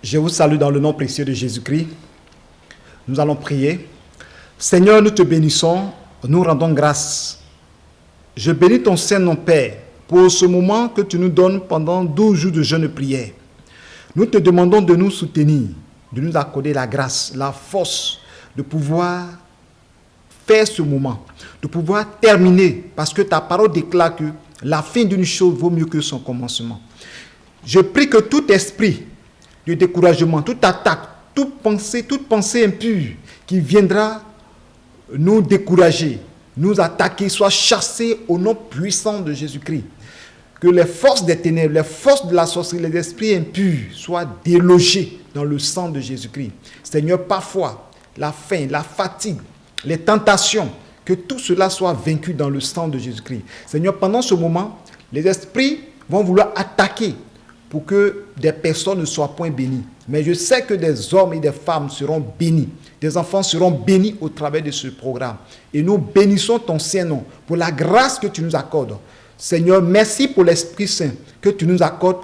Je vous salue dans le nom précieux de Jésus-Christ. Nous allons prier. Seigneur, nous te bénissons, nous rendons grâce. Je bénis ton Saint-Nom, Père, pour ce moment que tu nous donnes pendant 12 jours de jeûne et prière. Nous te demandons de nous soutenir, de nous accorder la grâce, la force de pouvoir faire ce moment, de pouvoir terminer, parce que ta parole déclare que la fin d'une chose vaut mieux que son commencement. Je prie que tout esprit de découragement, toute attaque, toute pensée impure qui viendra nous décourager, nous attaquer, soit chassée au nom puissant de Jésus-Christ. Que les forces des ténèbres, les forces de la sorcellerie, les esprits impurs soient délogés dans le sang de Jésus-Christ. Seigneur, parfois, la faim, la fatigue, les tentations, que tout cela soit vaincu dans le sang de Jésus-Christ. Seigneur, pendant ce moment, les esprits vont vouloir attaquer pour que des personnes ne soient point bénies. Mais je sais que des hommes et des femmes seront bénis. Des enfants seront bénis au travers de ce programme. Et nous bénissons ton Saint-Nom pour la grâce que tu nous accordes. Seigneur, merci pour l'Esprit Saint que tu nous accordes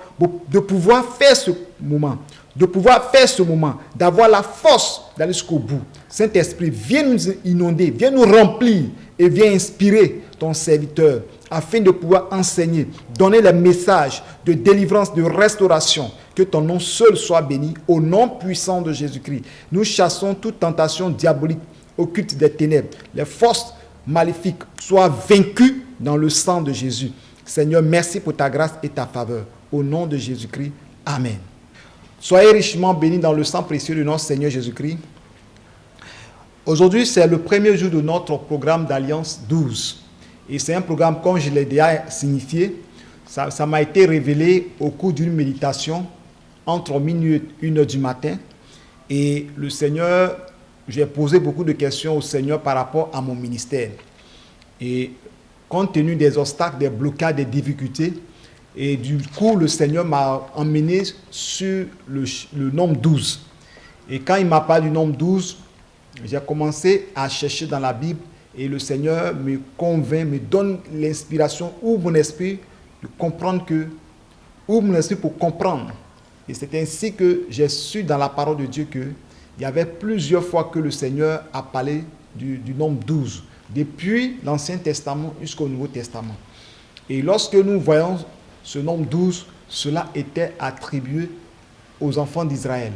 de pouvoir faire ce moment. D'avoir la force d'aller jusqu'au bout. Saint-Esprit, viens nous inonder, viens nous remplir et viens inspirer ton serviteur afin de pouvoir enseigner, donner les messages de délivrance, de restauration. Que ton nom seul soit béni au nom puissant de Jésus-Christ. Nous chassons toute tentation diabolique, occulte des ténèbres. Les forces maléfiques soient vaincues dans le sang de Jésus. Seigneur, merci pour ta grâce et ta faveur. Au nom de Jésus-Christ, Amen. Soyez richement bénis dans le sang précieux de notre Seigneur Jésus-Christ. Aujourd'hui, c'est le premier jour de notre programme d'Alliance 12. Et c'est un programme, comme je l'ai déjà signifié, ça m'a été révélé au cours d'une méditation entre minuit et 1h du matin. Et le Seigneur, j'ai posé beaucoup de questions au Seigneur par rapport à mon ministère. Et compte tenu des obstacles, des blocages, des difficultés, et du coup, le Seigneur m'a emmené sur le nombre 12. Et quand il m'a parlé du nombre 12, j'ai commencé à chercher dans la Bible et le Seigneur me convainc, me donne l'inspiration, ouvre mon esprit de comprendre ouvre mon esprit pour comprendre. Et c'est ainsi que j'ai su dans la parole de Dieu qu'il y avait plusieurs fois que le Seigneur a parlé du nombre 12, depuis l'Ancien Testament jusqu'au Nouveau Testament. Et lorsque nous voyons ce nombre 12, cela était attribué aux enfants d'Israël.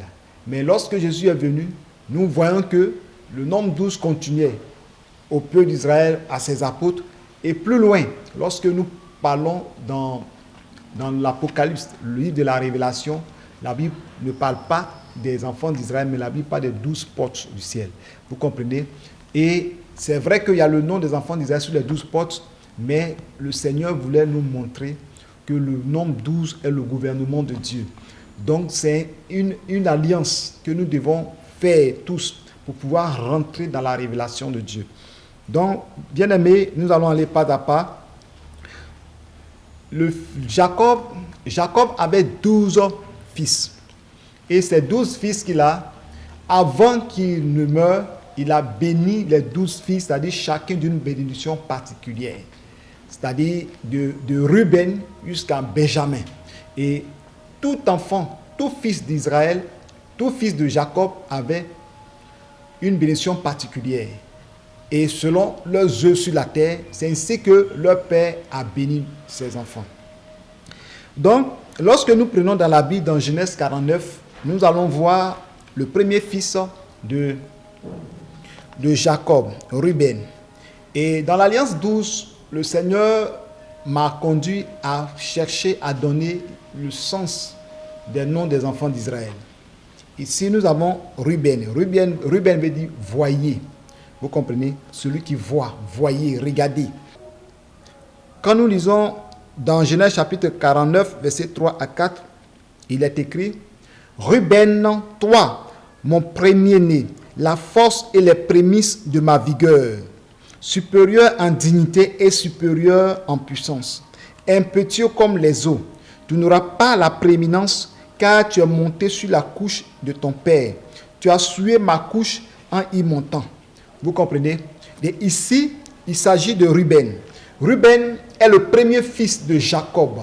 Mais lorsque Jésus est venu, nous voyons que le nombre 12 continuait au peuple d'Israël, à ses apôtres. Et plus loin, lorsque nous parlons dans l'Apocalypse, le livre de la Révélation, la Bible ne parle pas des enfants d'Israël, mais la Bible parle des 12 portes du ciel. Vous comprenez? Et c'est vrai qu'il y a le nom des enfants d'Israël sur les 12 portes, mais le Seigneur voulait nous montrer que le nombre 12 est le gouvernement de Dieu. Donc c'est une alliance que nous devons faire tous pour pouvoir rentrer dans la révélation de Dieu. Donc, bien-aimés, nous allons aller pas à pas. Jacob avait 12 fils. Et ces 12 fils qu'il a, avant qu'il ne meure, il a béni les 12 fils, c'est-à-dire chacun d'une bénédiction particulière. C'est-à-dire de Ruben jusqu'à Benjamin. Et tout enfant, tout fils d'Israël, tout fils de Jacob avait une bénédiction particulière. Et selon leurs œuvres sur la terre, c'est ainsi que leur père a béni ses enfants. Donc, lorsque nous prenons dans la Bible, dans Genèse 49, nous allons voir le premier fils de Jacob, Ruben. Et dans l'Alliance 12, le Seigneur m'a conduit à chercher à donner le sens des noms des enfants d'Israël. Ici, nous avons Ruben. Ruben veut dire voyez. Vous comprenez? Celui qui voit, voyez, regardez. Quand nous lisons dans Genèse chapitre 49, versets 3 à 4, il est écrit: Ruben, toi, mon premier-né, la force et les prémices de ma vigueur, supérieur en dignité et supérieur en puissance, impétueux comme les eaux, tu n'auras pas la prééminence, car tu es monté sur la couche de ton père. Tu as souillé ma couche en y montant. Vous comprenez? Et ici, il s'agit de Ruben. Ruben est le premier fils de Jacob.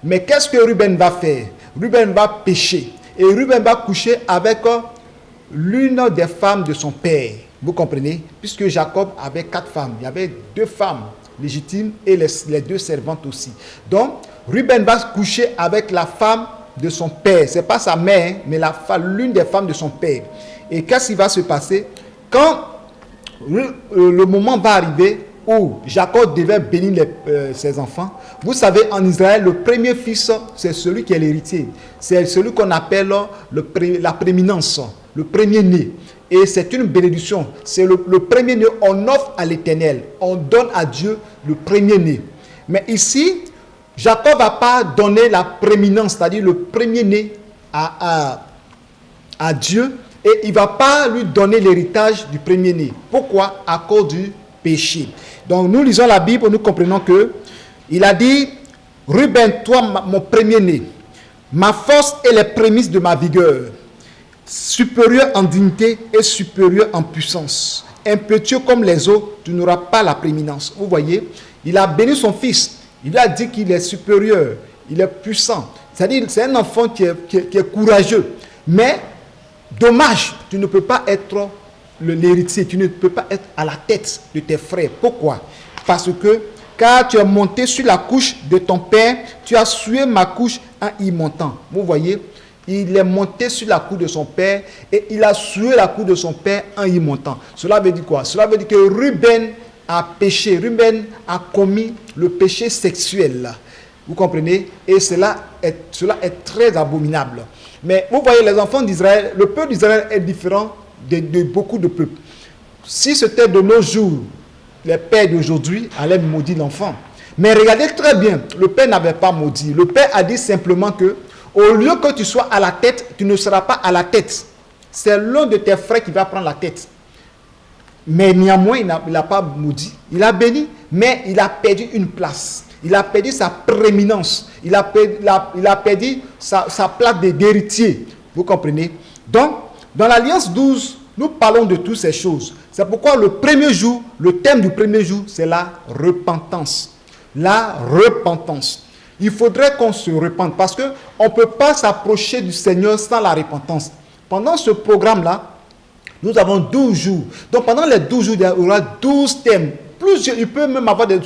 Mais qu'est-ce que Ruben va faire? Ruben va pécher. Et Ruben va coucher avec l'une des femmes de son père. Vous comprenez? Puisque Jacob avait 4 femmes. Il y avait 2 femmes légitimes et les 2 servantes aussi. Donc, Ruben va coucher avec la femme de son père. Ce n'est pas sa mère, mais l'une des femmes de son père. Et qu'est-ce qui va se passer? Quand le moment va arriver où Jacob devait bénir ses enfants, vous savez, en Israël, le premier fils, c'est celui qui est l'héritier. C'est celui qu'on appelle la prééminence, le premier-né. Et c'est une bénédiction. C'est le premier-né, on offre à l'Éternel. On donne à Dieu le premier-né. Mais ici, Jacob ne va pas donner la prééminence, c'est-à-dire le premier-né à Dieu. Et il ne va pas lui donner l'héritage du premier-né. Pourquoi? À cause du péché. Donc nous lisons la Bible, nous comprenons que il a dit, Ruben, toi mon premier-né, ma force est les prémices de ma vigueur, supérieur en dignité et supérieur en puissance. Impétueux comme les eaux, tu n'auras pas la prééminence. Vous voyez, il a béni son fils. Il lui a dit qu'il est supérieur, il est puissant. C'est-à-dire, c'est un enfant qui est courageux. Mais, dommage, tu ne peux pas être l'héritier, tu ne peux pas être à la tête de tes frères. Pourquoi? Parce que, car tu es monté sur la couche de ton père, tu as sué ma couche en y montant. Vous voyez, il est monté sur la couche de son père et il a sué la couche de son père en y montant. Cela veut dire quoi? Cela veut dire que Ruben a péché. Ruben a commis le péché sexuel. Vous comprenez? Et cela est très abominable. Mais vous voyez, les enfants d'Israël, le peuple d'Israël est différent de beaucoup de peuples. Si c'était de nos jours, les pères d'aujourd'hui allaient maudire l'enfant. Mais regardez très bien, le père n'avait pas maudit. Le père a dit simplement que, au lieu que tu sois à la tête, tu ne seras pas à la tête. C'est l'un de tes frères qui va prendre la tête. Mais néanmoins, il n'a pas maudit. Il a béni, mais il a perdu une place. Il a perdu sa prééminence. Il a perdu sa place d'héritier. Vous comprenez? Donc, dans l'Alliance 12, nous parlons de toutes ces choses. C'est pourquoi le premier jour, le thème du premier jour, c'est la repentance. La repentance. Il faudrait qu'on se repente parce qu'on ne peut pas s'approcher du Seigneur sans la repentance. Pendant ce programme-là, nous avons 12 jours. Donc pendant les 12 jours, il y aura 12 thèmes. Il peut même avoir des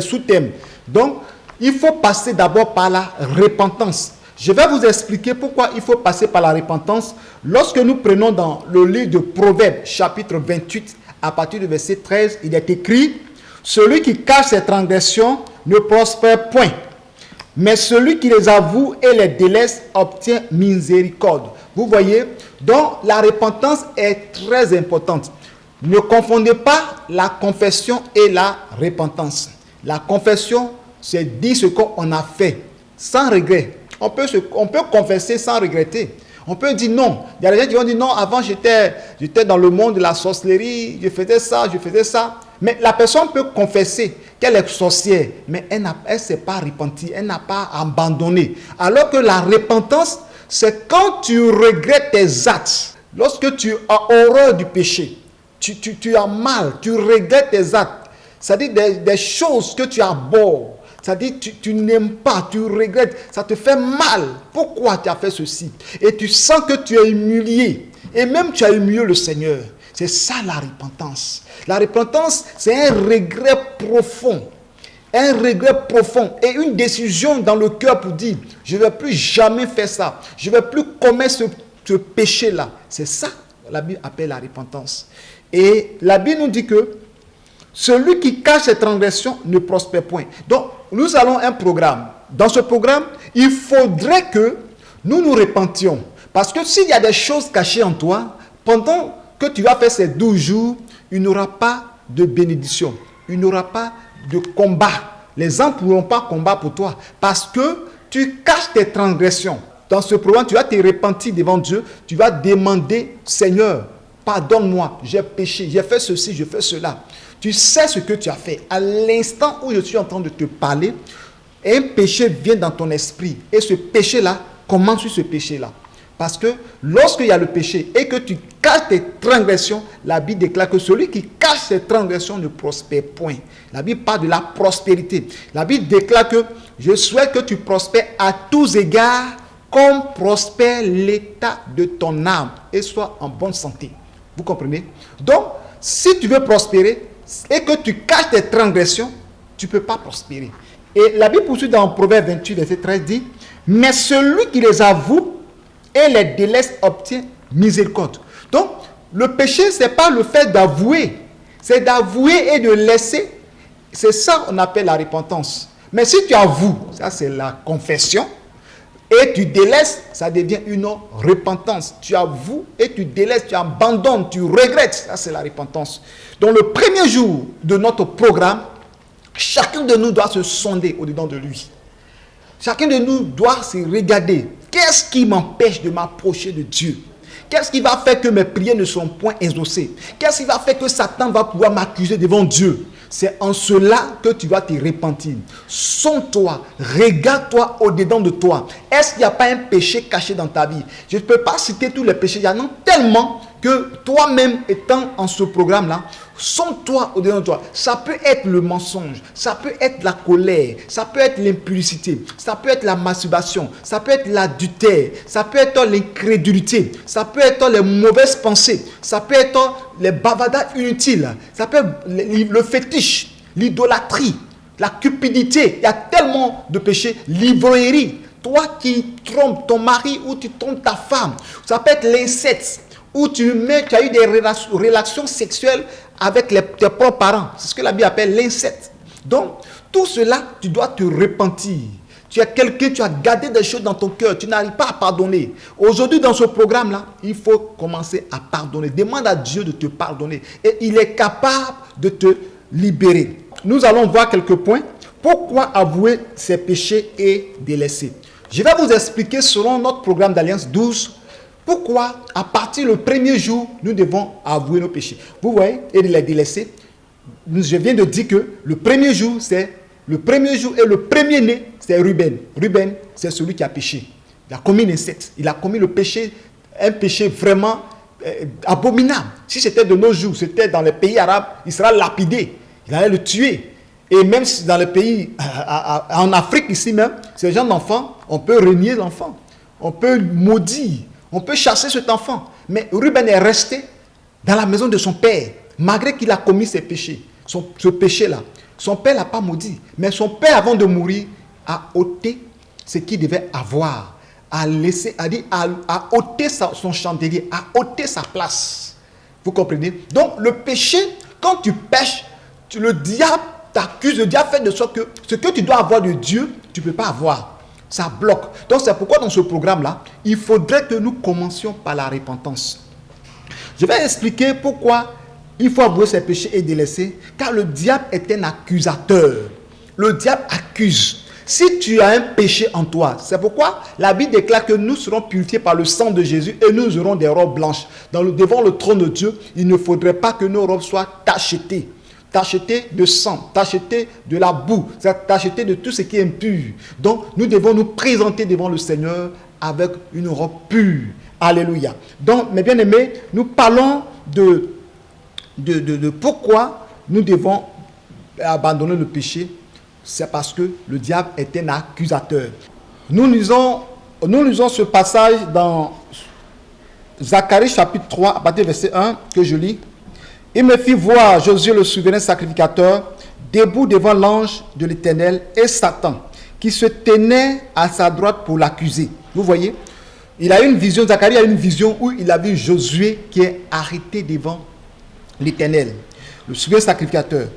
sous-thèmes. Donc, il faut passer d'abord par la repentance. Je vais vous expliquer pourquoi il faut passer par la repentance. Lorsque nous prenons dans le livre de Proverbes, chapitre 28, à partir du verset 13, il est écrit « Celui qui cache ses transgressions ne prospère point, mais celui qui les avoue et les délaisse obtient miséricorde. » Vous voyez, donc la repentance est très importante. Ne confondez pas la confession et la repentance. La confession, c'est dire ce qu'on a fait, sans regret. On peut confesser sans regretter. On peut dire non. Il y a des gens qui vont dire non, avant j'étais dans le monde de la sorcellerie, je faisais ça. Mais la personne peut confesser qu'elle est sorcière, mais elle ne s'est pas repentie, elle n'a pas abandonné. Alors que la repentance, c'est quand tu regrettes tes actes, lorsque tu as horreur du péché, tu as mal, tu regrettes tes actes, c'est-à-dire des choses que tu abhorres, c'est-à-dire tu n'aimes pas, tu regrettes, ça te fait mal. Pourquoi tu as fait ceci? Et tu sens que tu es humilié, et même tu as humilié le Seigneur. C'est ça la repentance. La repentance, c'est un regret profond. Un regret profond et une décision dans le cœur pour dire, je ne vais plus jamais faire ça. Je ne vais plus commettre ce péché-là. C'est ça que la Bible appelle la repentance. Et la Bible nous dit que celui qui cache ses transgressions ne prospère point. Donc, nous allons un programme. Dans ce programme, il faudrait que nous nous repentions. Parce que s'il y a des choses cachées en toi, pendant que tu vas faire ces 12 jours, il n'y aura pas de bénédiction. Il n'y aura pas de combat. Les gens ne pourront pas combattre pour toi parce que tu caches tes transgressions. Dans ce programme, tu vas te repentir devant Dieu. Tu vas demander, Seigneur, pardonne-moi, j'ai péché, j'ai fait ceci, j'ai fait cela. Tu sais ce que tu as fait. À l'instant où je suis en train de te parler, un péché vient dans ton esprit. Et ce péché-là, commence sur ce péché-là. Parce que lorsqu'il y a le péché et que tu caches tes transgressions, la Bible déclare que celui qui cache ses transgressions ne prospère point. La Bible parle de la prospérité. La Bible déclare que je souhaite que tu prospères à tous égards comme prospère l'état de ton âme et sois en bonne santé. Vous comprenez? Donc, si tu veux prospérer et que tu caches tes transgressions, tu ne peux pas prospérer. Et la Bible poursuit dans Proverbe 28, verset 13, dit, mais celui qui les avoue et les délaisse obtient miséricorde. Donc, le péché, ce n'est pas le fait d'avouer, c'est d'avouer et de laisser. C'est ça qu'on appelle la repentance. Mais si tu avoues, ça c'est la confession, et tu délaisses, ça devient une repentance. Tu avoues et tu délaisses, tu abandonnes, tu regrettes. Ça, c'est la repentance. Donc, le premier jour de notre programme, chacun de nous doit se sonder au-dedans de lui. Chacun de nous doit se regarder. Qu'est-ce qui m'empêche de m'approcher de Dieu? Qu'est-ce qui va faire que mes prières ne sont point exaucées? Qu'est-ce qui va faire que Satan va pouvoir m'accuser devant Dieu? C'est en cela que tu vas te repentir. Sonde-toi, regarde-toi au-dedans de toi. Est-ce qu'il n'y a pas un péché caché dans ta vie? Je ne peux pas citer tous les péchés. Il y en a tellement que toi-même, étant en ce programme-là, sonde-toi au-dedans de toi. Ça peut être le mensonge, ça peut être la colère, ça peut être l'impudicité, ça peut être la masturbation, ça peut être l'adultère, ça peut être l'incrédulité, ça peut être les mauvaises pensées, ça peut être les bavardages inutiles, ça peut être le fétiche, l'idolâtrie, la cupidité. Il y a tellement de péchés, l'ivrognerie. Toi qui trompes ton mari ou tu trompes ta femme, ça peut être l'inceste, où tu as eu des relations sexuelles avec tes propres parents. C'est ce que la Bible appelle l'inceste. Donc, tout cela, tu dois te repentir. Tu es quelqu'un, tu as gardé des choses dans ton cœur, tu n'arrives pas à pardonner. Aujourd'hui, dans ce programme-là, il faut commencer à pardonner. Demande à Dieu de te pardonner. Et il est capable de te libérer. Nous allons voir quelques points. Pourquoi avouer ses péchés et délaisser? Je vais vous expliquer selon notre programme d'Alliance 12, pourquoi, à partir du premier jour, nous devons avouer nos péchés. Vous voyez, et les délaisser. Je viens de dire que le premier jour et le premier-né, c'est Ruben. Ruben, c'est celui qui a péché. Il a commis l'inceste. Il a commis le péché, un péché vraiment abominable. Si c'était de nos jours, c'était dans les pays arabes, il sera lapidé. Il allait le tuer. Et même si dans les pays, en Afrique ici même, ces gens d'enfants, on peut renier l'enfant. On peut maudire. On peut chasser cet enfant. Mais Ruben est resté dans la maison de son père, malgré qu'il a commis ses péchés. Ce péché-là. Son père ne l'a pas maudit. Mais son père, avant de mourir, a ôté ce qu'il devait avoir. A ôté son chandelier, a ôté sa place. Vous comprenez? Donc, le péché, quand tu pêches, le diable t'accuse, le diable fait de sorte que ce que tu dois avoir de Dieu, tu ne peux pas avoir. Ça bloque. Donc, c'est pourquoi dans ce programme-là, il faudrait que nous commencions par la repentance. Je vais expliquer pourquoi il faut avouer ses péchés et délaisser, car le diable est un accusateur. Le diable accuse. Si tu as un péché en toi, c'est pourquoi la Bible déclare que nous serons purifiés par le sang de Jésus et nous aurons des robes blanches. Devant le trône de Dieu, il ne faudrait pas que nos robes soient tachetées. Tachetées de sang, tachetées de la boue, tachetées de tout ce qui est impur. Donc, nous devons nous présenter devant le Seigneur avec une robe pure. Alléluia. Donc, mes bien-aimés, nous parlons de pourquoi nous devons abandonner le péché. C'est parce que le diable est un accusateur. Nous lisons ce passage dans Zacharie chapitre 3, à partir du verset 1, que je lis. Il me fit voir Josué le souverain sacrificateur, debout devant l'ange de l'Éternel, et Satan, qui se tenait à sa droite pour l'accuser. Vous voyez, il a eu une vision, Zacharie a eu une vision où il a vu Josué qui est arrêté devant l'Éternel, le souverain sacrificateur.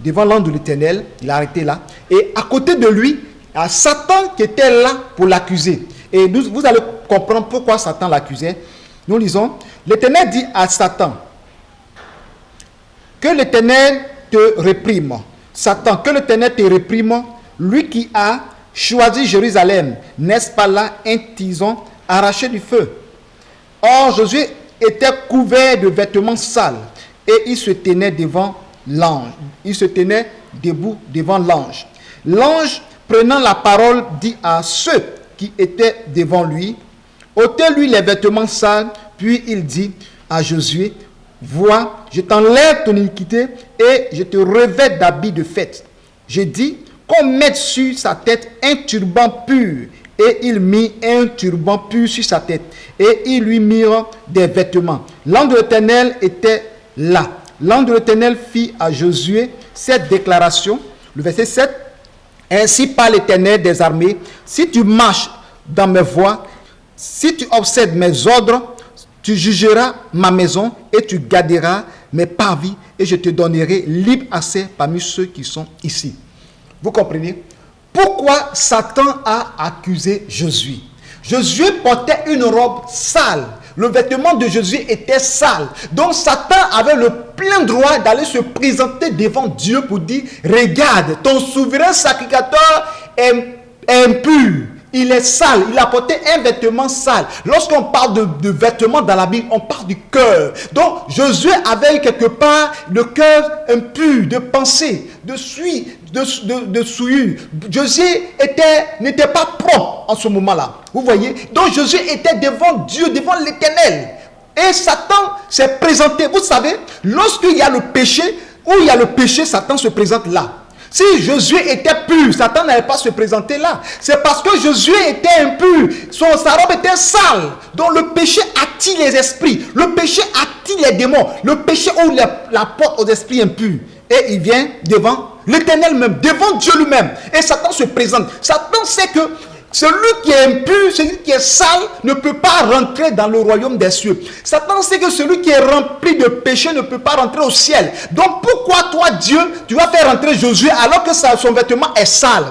Devant l'ange de l'Éternel, il est arrêté là. Et à côté de lui, il y a Satan qui était là pour l'accuser. Et vous allez comprendre pourquoi Satan l'accusait. Nous lisons, l'Éternel dit à Satan, que l'Éternel te réprime. Satan, que l'Éternel te réprime, lui qui a choisi Jérusalem. N'est-ce pas là un tison arraché du feu? Or, Josué était couvert de vêtements sales et il se tenait devant l'ange. Il se tenait debout devant l'ange. L'ange, prenant la parole, dit à ceux qui étaient devant lui, ôtez-lui les vêtements sales, puis il dit à Josué, vois, je t'enlève ton iniquité et je te revêt d'habits de fête. Je dis qu'on mette sur sa tête un turban pur et il mit un turban pur sur sa tête, et ils lui mirent des vêtements. L'ange de l'Éternel était là. L'ange de l'Éternel fit à Josué cette déclaration, le verset 7, ainsi parle l'Éternel des armées, si tu marches dans mes voies, si tu observes mes ordres, tu jugeras ma maison et tu garderas mes parvis, et je te donnerai libre accès parmi ceux qui sont ici. Vous comprenez? Pourquoi Satan a accusé Josué? Josué portait une robe sale. Le vêtement de Josué était sale. Donc Satan avait le plein droit d'aller se présenter devant Dieu pour dire, regarde, ton souverain sacrificateur est impur. Il est sale, il a porté un vêtement sale. Lorsqu'on parle de vêtements dans la Bible, on parle du cœur. Donc Josué avait quelque part le cœur impur, de pensée, de souillure. Josué n'était pas propre en ce moment-là. Vous voyez? Donc Josué était devant Dieu, devant l'Éternel. Et Satan s'est présenté. Vous savez, lorsqu'il y a le péché, où il y a le péché, Satan se présente là. Si Josué était pur, Satan n'allait pas se présenter là. C'est parce que Josué était impur. Sa robe était sale. Donc le péché attire les esprits. Le péché attire les démons. Le péché ouvre la porte aux esprits impurs. Et il vient devant l'Éternel même, devant Dieu lui-même. Et Satan se présente. Satan sait que celui qui est impur, celui qui est sale, ne peut pas rentrer dans le royaume des cieux. Satan sait que celui qui est rempli de péché ne peut pas rentrer au ciel. Donc pourquoi toi, Dieu, tu vas faire rentrer Josué alors que son vêtement est sale?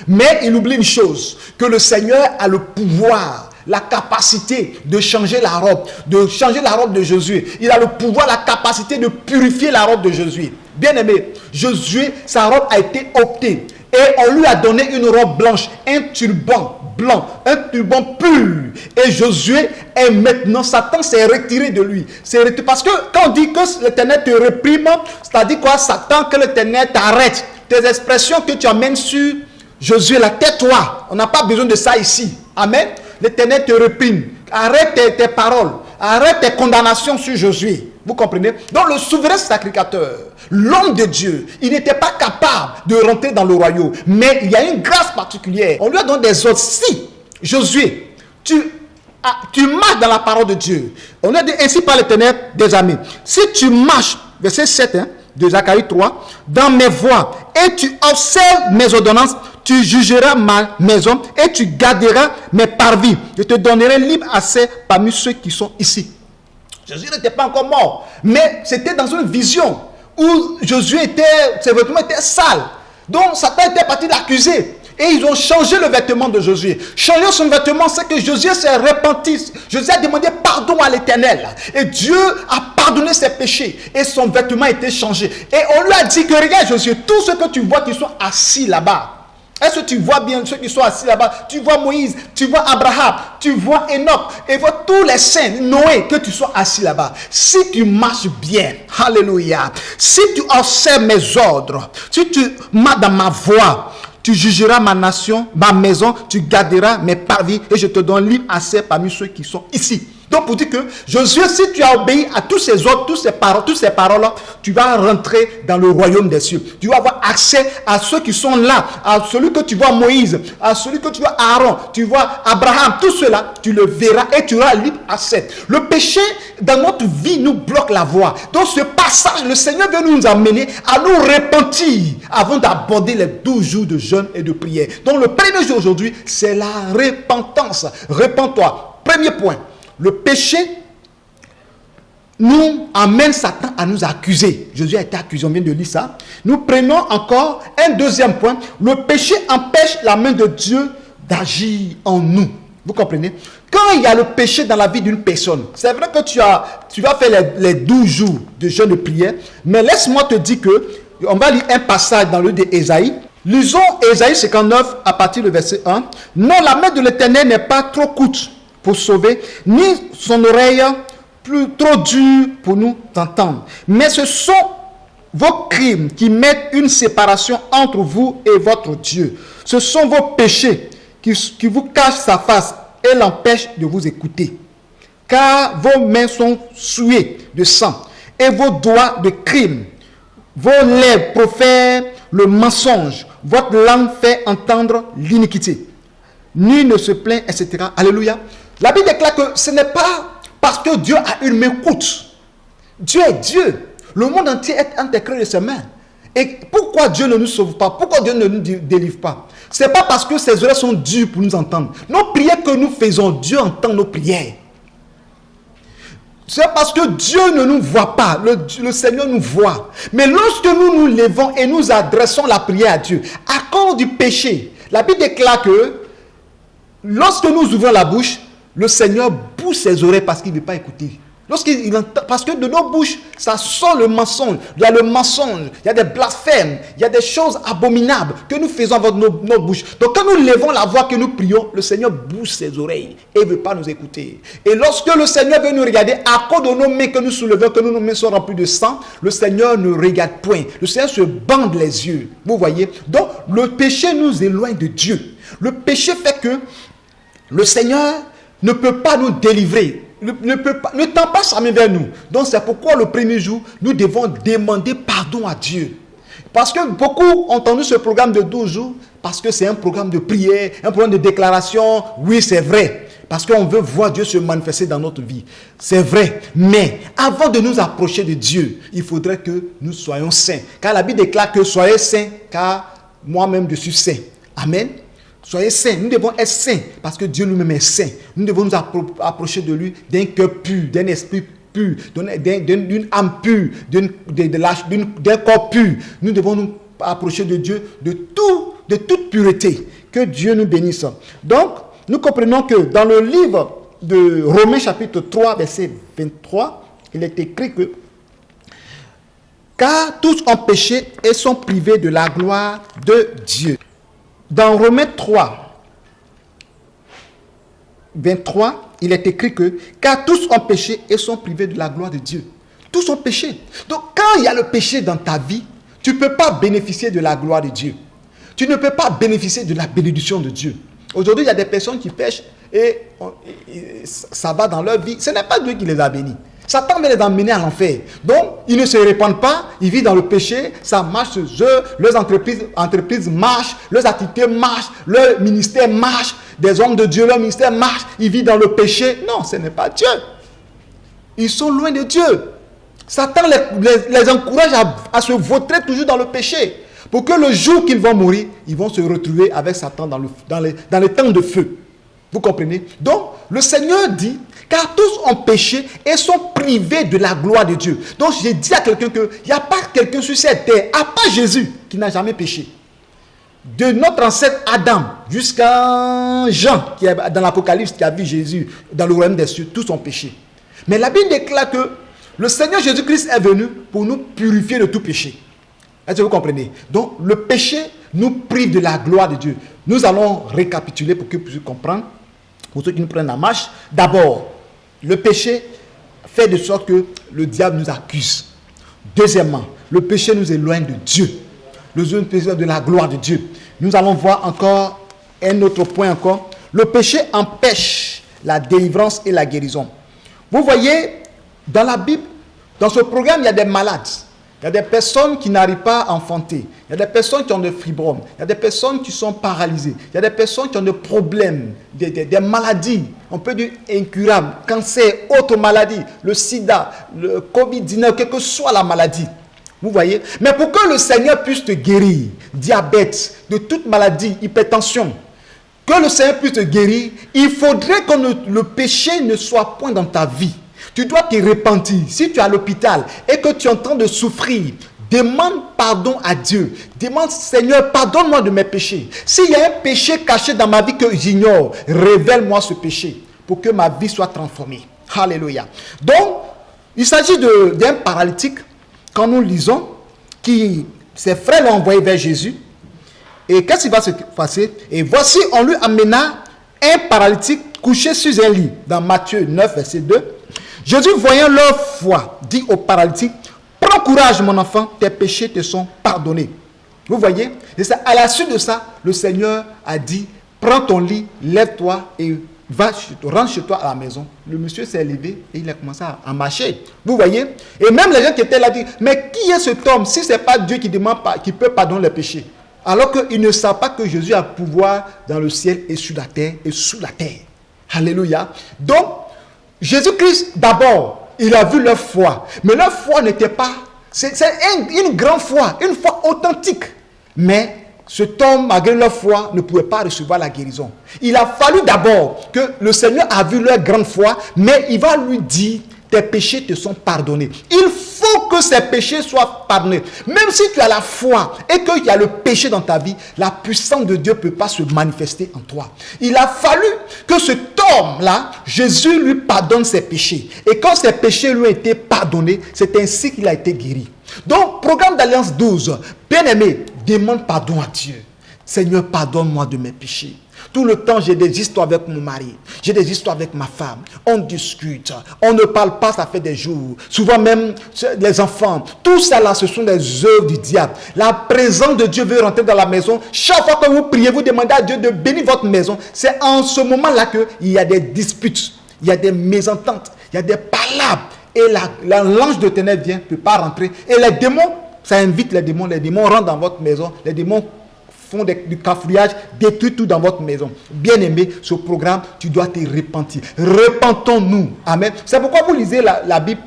Mais il oublie une chose, que le Seigneur a le pouvoir, la capacité de changer la robe de Josué. Il a le pouvoir, la capacité de purifier la robe de Josué. Bien aimé, Josué, sa robe a été ôtée. Et on lui a donné une robe blanche, un turban blanc, un turban pur. Et Josué est maintenant, Satan s'est retiré de lui. Parce que quand on dit que l'Éternel te réprime, c'est-à-dire quoi? Satan, que l'Éternel t'arrête. Tes expressions que tu amènes sur Josué, là, tais-toi. On n'a pas besoin de ça ici. Amen. L'Éternel te réprime. Arrête tes paroles. Arrête tes condamnations sur Josué. Vous comprenez? Donc le souverain sacrificateur, l'homme de Dieu, il n'était pas capable de rentrer dans le royaume. Mais il y a une grâce particulière. On lui a donné des ordres. Si, Josué, tu marches dans la parole de Dieu. On a dit ainsi par l'Éternel des armées. Si tu marches, verset 7 de Zacharie 3, dans mes voies, et tu observes mes ordonnances, tu jugeras ma maison et tu garderas mes parvis. Je te donnerai libre accès parmi ceux qui sont ici. Jésus n'était pas encore mort, mais c'était dans une vision où Josué ses vêtements étaient sales. Donc Satan était parti l'accuser. Et ils ont changé le vêtement de Josué. Changer son vêtement, c'est que Josué s'est repenti. Josué a demandé pardon à l'Éternel. Et Dieu a pardonné ses péchés. Et son vêtement a été changé. Et on lui a dit que regarde Josué, tout ce que tu vois qui sont assis là-bas. Est-ce que tu vois bien ceux qui sont assis là-bas? Tu vois Moïse, tu vois Abraham, tu vois Enoch, et vois tous les saints, Noé, que tu sois assis là-bas. Si tu marches bien, alléluia, si tu observes mes ordres, si tu marches dans ma voie, tu jugeras ma nation, ma maison, tu garderas mes parvis, et je te donne libre accès parmi ceux qui sont ici. Donc pour dire que Josué, si tu as obéi à tous ces ordres, toutes ces paroles, tu vas rentrer dans le royaume des cieux. Tu vas avoir accès à ceux qui sont là, à celui que tu vois Moïse, à celui que tu vois Aaron, tu vois Abraham, tout cela, tu le verras et tu auras libre accès. Le péché dans notre vie nous bloque la voie. Donc ce passage, le Seigneur veut nous amener à nous repentir avant d'aborder les 12 jours de jeûne et de prière. Donc le premier jour aujourd'hui, c'est la repentance. Repends-toi. Premier point. Le péché nous amène Satan à nous accuser. Jésus a été accusé, on vient de lire ça. Nous prenons encore un deuxième point. Le péché empêche la main de Dieu d'agir en nous. Vous comprenez? Quand il y a le péché dans la vie d'une personne, c'est vrai que tu vas faire les 12 jours de jeûne de prière, mais laisse-moi te dire que, on va lire un passage dans le livre d'Ésaïe. Lisons Ésaïe 59 à partir du verset 1. Non, la main de l'Éternel n'est pas trop courte pour sauver, ni son oreille plus trop dure pour nous entendre. Mais ce sont vos crimes qui mettent une séparation entre vous et votre Dieu. Ce sont vos péchés qui vous cachent sa face et l'empêchent de vous écouter. Car vos mains sont souillées de sang et vos doigts de crime. Vos lèvres profèrent le mensonge. Votre langue fait entendre l'iniquité. nul ne se plaint, etc. Alléluia. La Bible déclare que ce n'est pas parce que Dieu a une main courte. Dieu est Dieu. Le monde entier est intégré de ses mains. Et pourquoi Dieu ne nous sauve pas? Pourquoi Dieu ne nous délivre pas? Ce n'est pas parce que ses oreilles sont dures pour nous entendre. Nos prières que nous faisons, Dieu entend nos prières. C'est parce que Dieu ne nous voit pas. Le Seigneur nous voit. Mais lorsque nous nous levons et nous adressons la prière à Dieu, à cause du péché, la Bible déclare que lorsque nous ouvrons la bouche, le Seigneur bouche ses oreilles parce qu'il ne veut pas écouter. Parce que de nos bouches, ça sent le mensonge. Il y a le mensonge, il y a des blasphèmes, il y a des choses abominables que nous faisons avec nos bouches. Donc quand nous levons la voix que nous prions, le Seigneur bouche ses oreilles et ne veut pas nous écouter. Et lorsque le Seigneur veut nous regarder, à cause de nos mains que nous soulevons, que nos mains sont remplies de sang, le Seigneur ne regarde point. Le Seigneur se bande les yeux. Vous voyez? Donc le péché nous éloigne de Dieu. Le péché fait que le Seigneur ne peut pas nous délivrer. Ne tend pas sa main vers nous. Donc c'est pourquoi le premier jour, nous devons demander pardon à Dieu. Parce que beaucoup ont entendu ce programme de 12 jours, parce que c'est un programme de prière, un programme de déclaration. Oui, c'est vrai. Parce qu'on veut voir Dieu se manifester dans notre vie. C'est vrai. Mais avant de nous approcher de Dieu, il faudrait que nous soyons saints. Car la Bible déclare que soyez saints, car moi-même je suis saint. Amen. Soyez saints, nous devons être saints parce que Dieu nous-même est saint. Nous devons nous approcher de lui d'un cœur pur, d'un esprit pur, d'une âme pure, d'un corps pur. Nous devons nous approcher de Dieu de toute pureté. Que Dieu nous bénisse. Donc, nous comprenons que dans le livre de Romains chapitre 3, verset 23, il est écrit que car tous ont péché et sont privés de la gloire de Dieu. Dans Romains 3, 23, il est écrit que car tous ont péché et sont privés de la gloire de Dieu. Tous ont péché. Donc quand il y a le péché dans ta vie, tu ne peux pas bénéficier de la gloire de Dieu. Tu ne peux pas bénéficier de la bénédiction de Dieu. Aujourd'hui, il y a des personnes qui pêchent et ça va dans leur vie. Ce n'est pas Dieu qui les a bénis. Satan veut les emmener à l'enfer. Donc, ils ne se répandent pas, ils vivent dans le péché, ça marche chez eux, leurs entreprises marchent, leurs activités marchent, leur ministère marche, des hommes de Dieu, leur ministère marche, ils vivent dans le péché. Non, ce n'est pas Dieu. Ils sont loin de Dieu. Satan les encourage à se vautrer toujours dans le péché. Pour que le jour qu'ils vont mourir, ils vont se retrouver avec Satan dans les temps de feu. Vous comprenez? Donc, le Seigneur dit, car tous ont péché et sont privés de la gloire de Dieu. Donc, j'ai dit à quelqu'un qu'il n'y a pas quelqu'un sur cette terre, à part Jésus, qui n'a jamais péché. De notre ancêtre Adam jusqu'à Jean, qui est dans l'Apocalypse, qui a vu Jésus dans le royaume des cieux, tous ont péché. Mais la Bible déclare que le Seigneur Jésus-Christ est venu pour nous purifier de tout péché. Est-ce que vous comprenez? Donc, le péché nous prive de la gloire de Dieu. Nous allons récapituler pour que vous puissiez comprendre. Pour ceux qui nous prennent la marche, d'abord, le péché fait de sorte que le diable nous accuse. Deuxièmement, le péché nous éloigne de Dieu. Le péché de la gloire de Dieu. Nous allons voir encore un autre point encore. Le péché empêche la délivrance et la guérison. Vous voyez, dans la Bible, dans ce programme, il y a des malades. Il y a des personnes qui n'arrivent pas à enfanter. Il y a des personnes qui ont des fibromes. Il y a des personnes qui sont paralysées. Il y a des personnes qui ont des problèmes, des maladies, on peut dire incurables, cancer, autres maladies, le sida, le Covid-19, quelle que soit la maladie. Vous voyez? Mais pour que le Seigneur puisse te guérir, diabète, de toute maladie, hypertension, que le Seigneur puisse te guérir, il faudrait que le péché ne soit point dans ta vie. Tu dois te repentir. Si tu es à l'hôpital et que tu es en train de souffrir, demande pardon à Dieu. Demande, Seigneur, pardonne-moi de mes péchés. S'il y a un péché caché dans ma vie que j'ignore, révèle-moi ce péché pour que ma vie soit transformée. Alléluia. Donc, il s'agit d'un paralytique, quand nous lisons, qui ses frères l'ont envoyé vers Jésus. Et qu'est-ce qui va se passer? Et voici, on lui amena un paralytique couché sur un lit. Dans Matthieu 9, verset 2. Jésus, voyant leur foi, dit au paralytique, prends courage mon enfant, tes péchés te sont pardonnés. Vous voyez? Et c'est à la suite de ça, le Seigneur a dit, prends ton lit, lève-toi et rentre chez toi à la maison. Le monsieur s'est levé et il a commencé à marcher. Vous voyez? Et même les gens qui étaient là disent, mais qui est cet homme si ce n'est pas Dieu qui demande, qui peut pardonner les péchés? Alors qu'ils ne savent pas que Jésus a pouvoir dans le ciel et sur la terre et sous la terre. Alléluia. Donc, Jésus-Christ, d'abord, il a vu leur foi. Mais leur foi n'était pas... C'est une grande foi, une foi authentique. Mais cet homme, malgré leur foi, ne pouvait pas recevoir la guérison. Il a fallu d'abord que le Seigneur a vu leur grande foi, mais il va lui dire, tes péchés te sont pardonnés. Il faut que ces péchés soient pardonnés. Même si tu as la foi et qu'il y a le péché dans ta vie, la puissance de Dieu ne peut pas se manifester en toi. Il a fallu que cet homme-là, Jésus lui pardonne ses péchés. Et quand ses péchés lui ont été pardonnés, c'est ainsi qu'il a été guéri. Donc, programme d'Alliance 12, bien-aimé, demande pardon à Dieu. Seigneur, pardonne-moi de mes péchés. Tout le temps, j'ai des histoires avec mon mari. J'ai des histoires avec ma femme. On discute. On ne parle pas, ça fait des jours. Souvent même, les enfants. Tout ça là, ce sont des œuvres du diable. La présence de Dieu veut rentrer dans la maison. Chaque fois que vous priez, vous demandez à Dieu de bénir votre maison. C'est en ce moment-là qu'il y a des disputes. Il y a des mésententes. Il y a des palabres. Et l'ange de ténèbres vient, ne peut pas rentrer. Et les démons, ça invite les démons. Les démons rentrent dans votre maison. Les démons font du cafouillage, détruisent tout dans votre maison. Bien-aimé, ce programme, tu dois te repentir. Repentons-nous. Amen. C'est pourquoi vous lisez la Bible.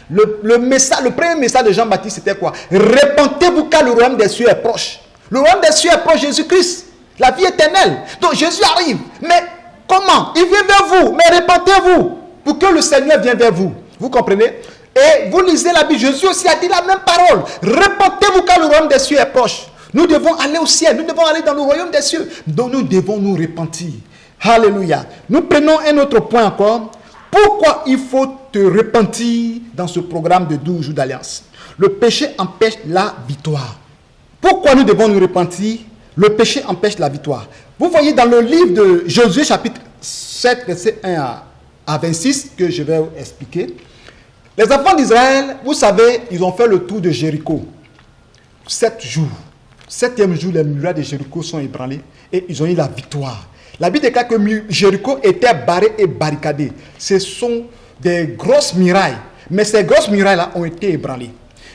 Le premier message de Jean-Baptiste, c'était quoi? Repentez-vous car le royaume des cieux est proche. Le royaume des cieux est proche, Jésus-Christ. La vie éternelle. Donc Jésus arrive. Mais comment? Il vient vers vous. Mais repentez-vous pour que le Seigneur vienne vers vous. Vous comprenez? Et vous lisez la Bible. Jésus aussi a dit la même parole. Repentez-vous car le royaume des cieux est proche. Nous devons aller au ciel. Nous devons aller dans le royaume des cieux. Donc nous devons nous repentir. Alléluia. Nous prenons un autre point encore. Pourquoi il faut te repentir dans ce programme de 12 jours d'alliance? Le péché empêche la victoire. Pourquoi nous devons nous repentir? Le péché empêche la victoire. Vous voyez dans le livre de Josué chapitre 7, verset 1 à 26, que je vais vous expliquer. Les enfants d'Israël, vous savez, ils ont fait le tour de Jéricho. 7 jours. 7e jour, les murailles de Jéricho sont ébranlées et ils ont eu la victoire. La Bible déclare que Jéricho était barré et barricadé. Ce sont des grosses murailles. Mais ces grosses murailles-là ont été ébranlées.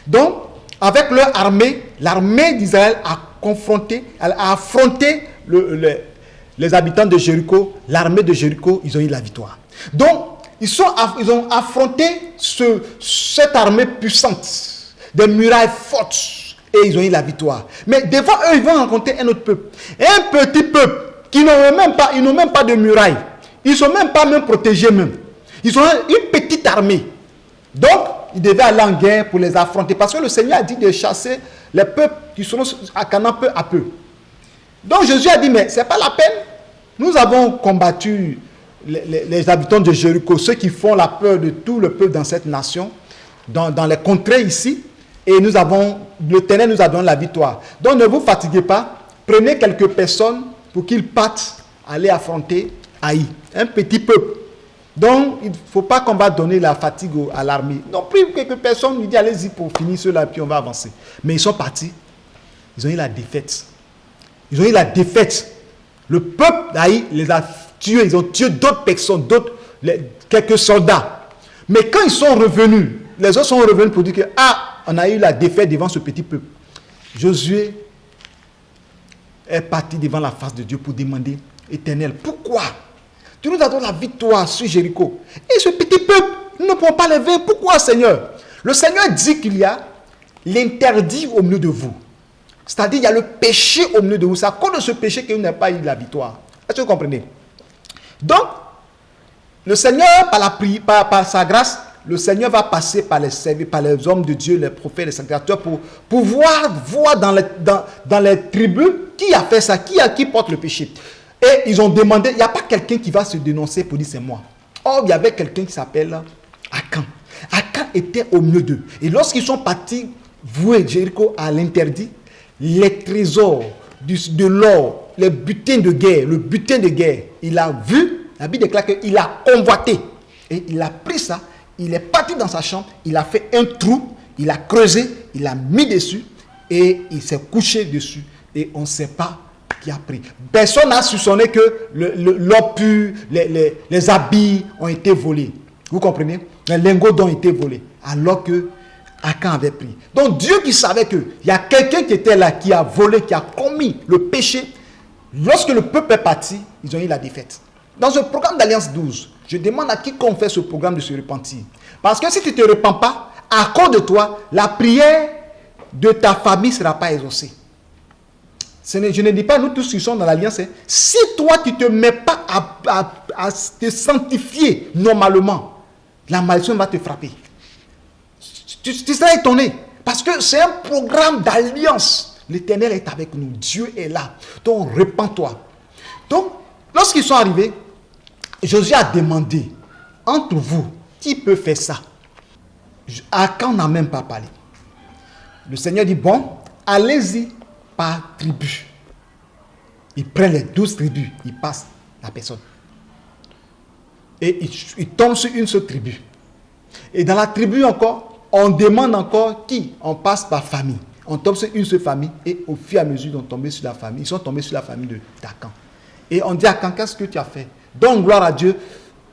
Donc, avec leur armée, l'armée d'Israël a affronté les habitants de Jéricho. L'armée de Jéricho, ils ont eu la victoire. Donc, ils ont affronté cette armée puissante, des murailles fortes. Et ils ont eu la victoire. Mais devant eux, ils vont rencontrer un autre peuple. Un petit peuple qui n'ont même pas de muraille. Ils ne sont même pas protégés même. Ils ont une petite armée. Donc, ils devaient aller en guerre pour les affronter. Parce que le Seigneur a dit de chasser les peuples qui seront à Canaan peu à peu. Donc, Jésus a dit, mais ce n'est pas la peine. Nous avons combattu les habitants de Jéricho, ceux qui font la peur de tout le peuple dans cette nation, dans les contrées ici. Et l'Éternel nous a donné la victoire. Donc ne vous fatiguez pas. Prenez quelques personnes pour qu'ils partent aller affronter Haï. Un petit peuple. Donc il ne faut pas qu'on va donner la fatigue à l'armée. Donc pris quelques personnes, il dit allez-y pour finir cela, puis on va avancer. Mais ils sont partis. Ils ont eu la défaite. Ils ont eu la défaite. Le peuple d'Haï les a tués. Ils ont tué d'autres personnes, quelques soldats. Mais quand ils sont revenus, les autres sont revenus pour dire que on a eu la défaite devant ce petit peuple. Josué est parti devant la face de Dieu pour demander, Éternel, pourquoi tu nous as donné la victoire sur Jéricho? Et ce petit peuple, nous ne pouvons pas les vaincre. Pourquoi, Seigneur? Le Seigneur dit qu'il y a l'interdit au milieu de vous. C'est-à-dire, il y a le péché au milieu de vous. C'est à cause de ce péché que vous n'avez pas eu la victoire. Est-ce que vous comprenez? Donc, le Seigneur, par sa grâce, le Seigneur va passer par les hommes de Dieu, les prophètes, les sacrificateurs, pour pouvoir voir dans les tribus qui a fait ça, qui porte le péché. Et ils ont demandé, il n'y a pas quelqu'un qui va se dénoncer pour dire c'est moi. Or, il y avait quelqu'un qui s'appelle Akan. Akan était au milieu d'eux. Et lorsqu'ils sont partis vouer Jéricho à l'interdit, les trésors, de l'or, les butins de guerre, le butin de guerre, il a vu, la Bible déclare qu'il a convoité. Et il a pris ça. Il est parti dans sa chambre, il a fait un trou, il a creusé, il a mis dessus et il s'est couché dessus. Et on ne sait pas qui a pris. Personne n'a soupçonné que l'or pur, les habits ont été volés. Vous comprenez? Les lingots ont été volés. Alors que Akan avait pris. Donc Dieu qui savait qu'il y a quelqu'un qui était là, qui a volé, qui a commis le péché, lorsque le peuple est parti, ils ont eu la défaite. Dans ce programme d'Alliance 12, je demande à quiconque fait ce programme de se repentir. Parce que si tu ne te repens pas, à cause de toi, la prière de ta famille ne sera pas exaucée. Je ne dis pas nous tous qui sommes dans l'Alliance. Si toi tu ne te mets pas à te sanctifier normalement, la malédiction va te frapper. Tu seras étonné. Parce que c'est un programme d'alliance. L'Éternel est avec nous. Dieu est là. Donc, repens-toi. Donc, lorsqu'ils sont arrivés, Josué a demandé, entre vous, qui peut faire ça? Akan n'a même pas parlé. Le Seigneur dit, bon, allez-y par tribu. Il prend les 12 tribus, il passe la personne. Et il tombe sur une seule tribu. Et dans la tribu encore, on demande encore qui? On passe par famille. On tombe sur une seule famille et au fur et à mesure, ils sont tombés sur la famille. Ils sont tombés sur la famille d'Akan. Et on dit à Akan, qu'est-ce que tu as fait? Donne gloire à Dieu.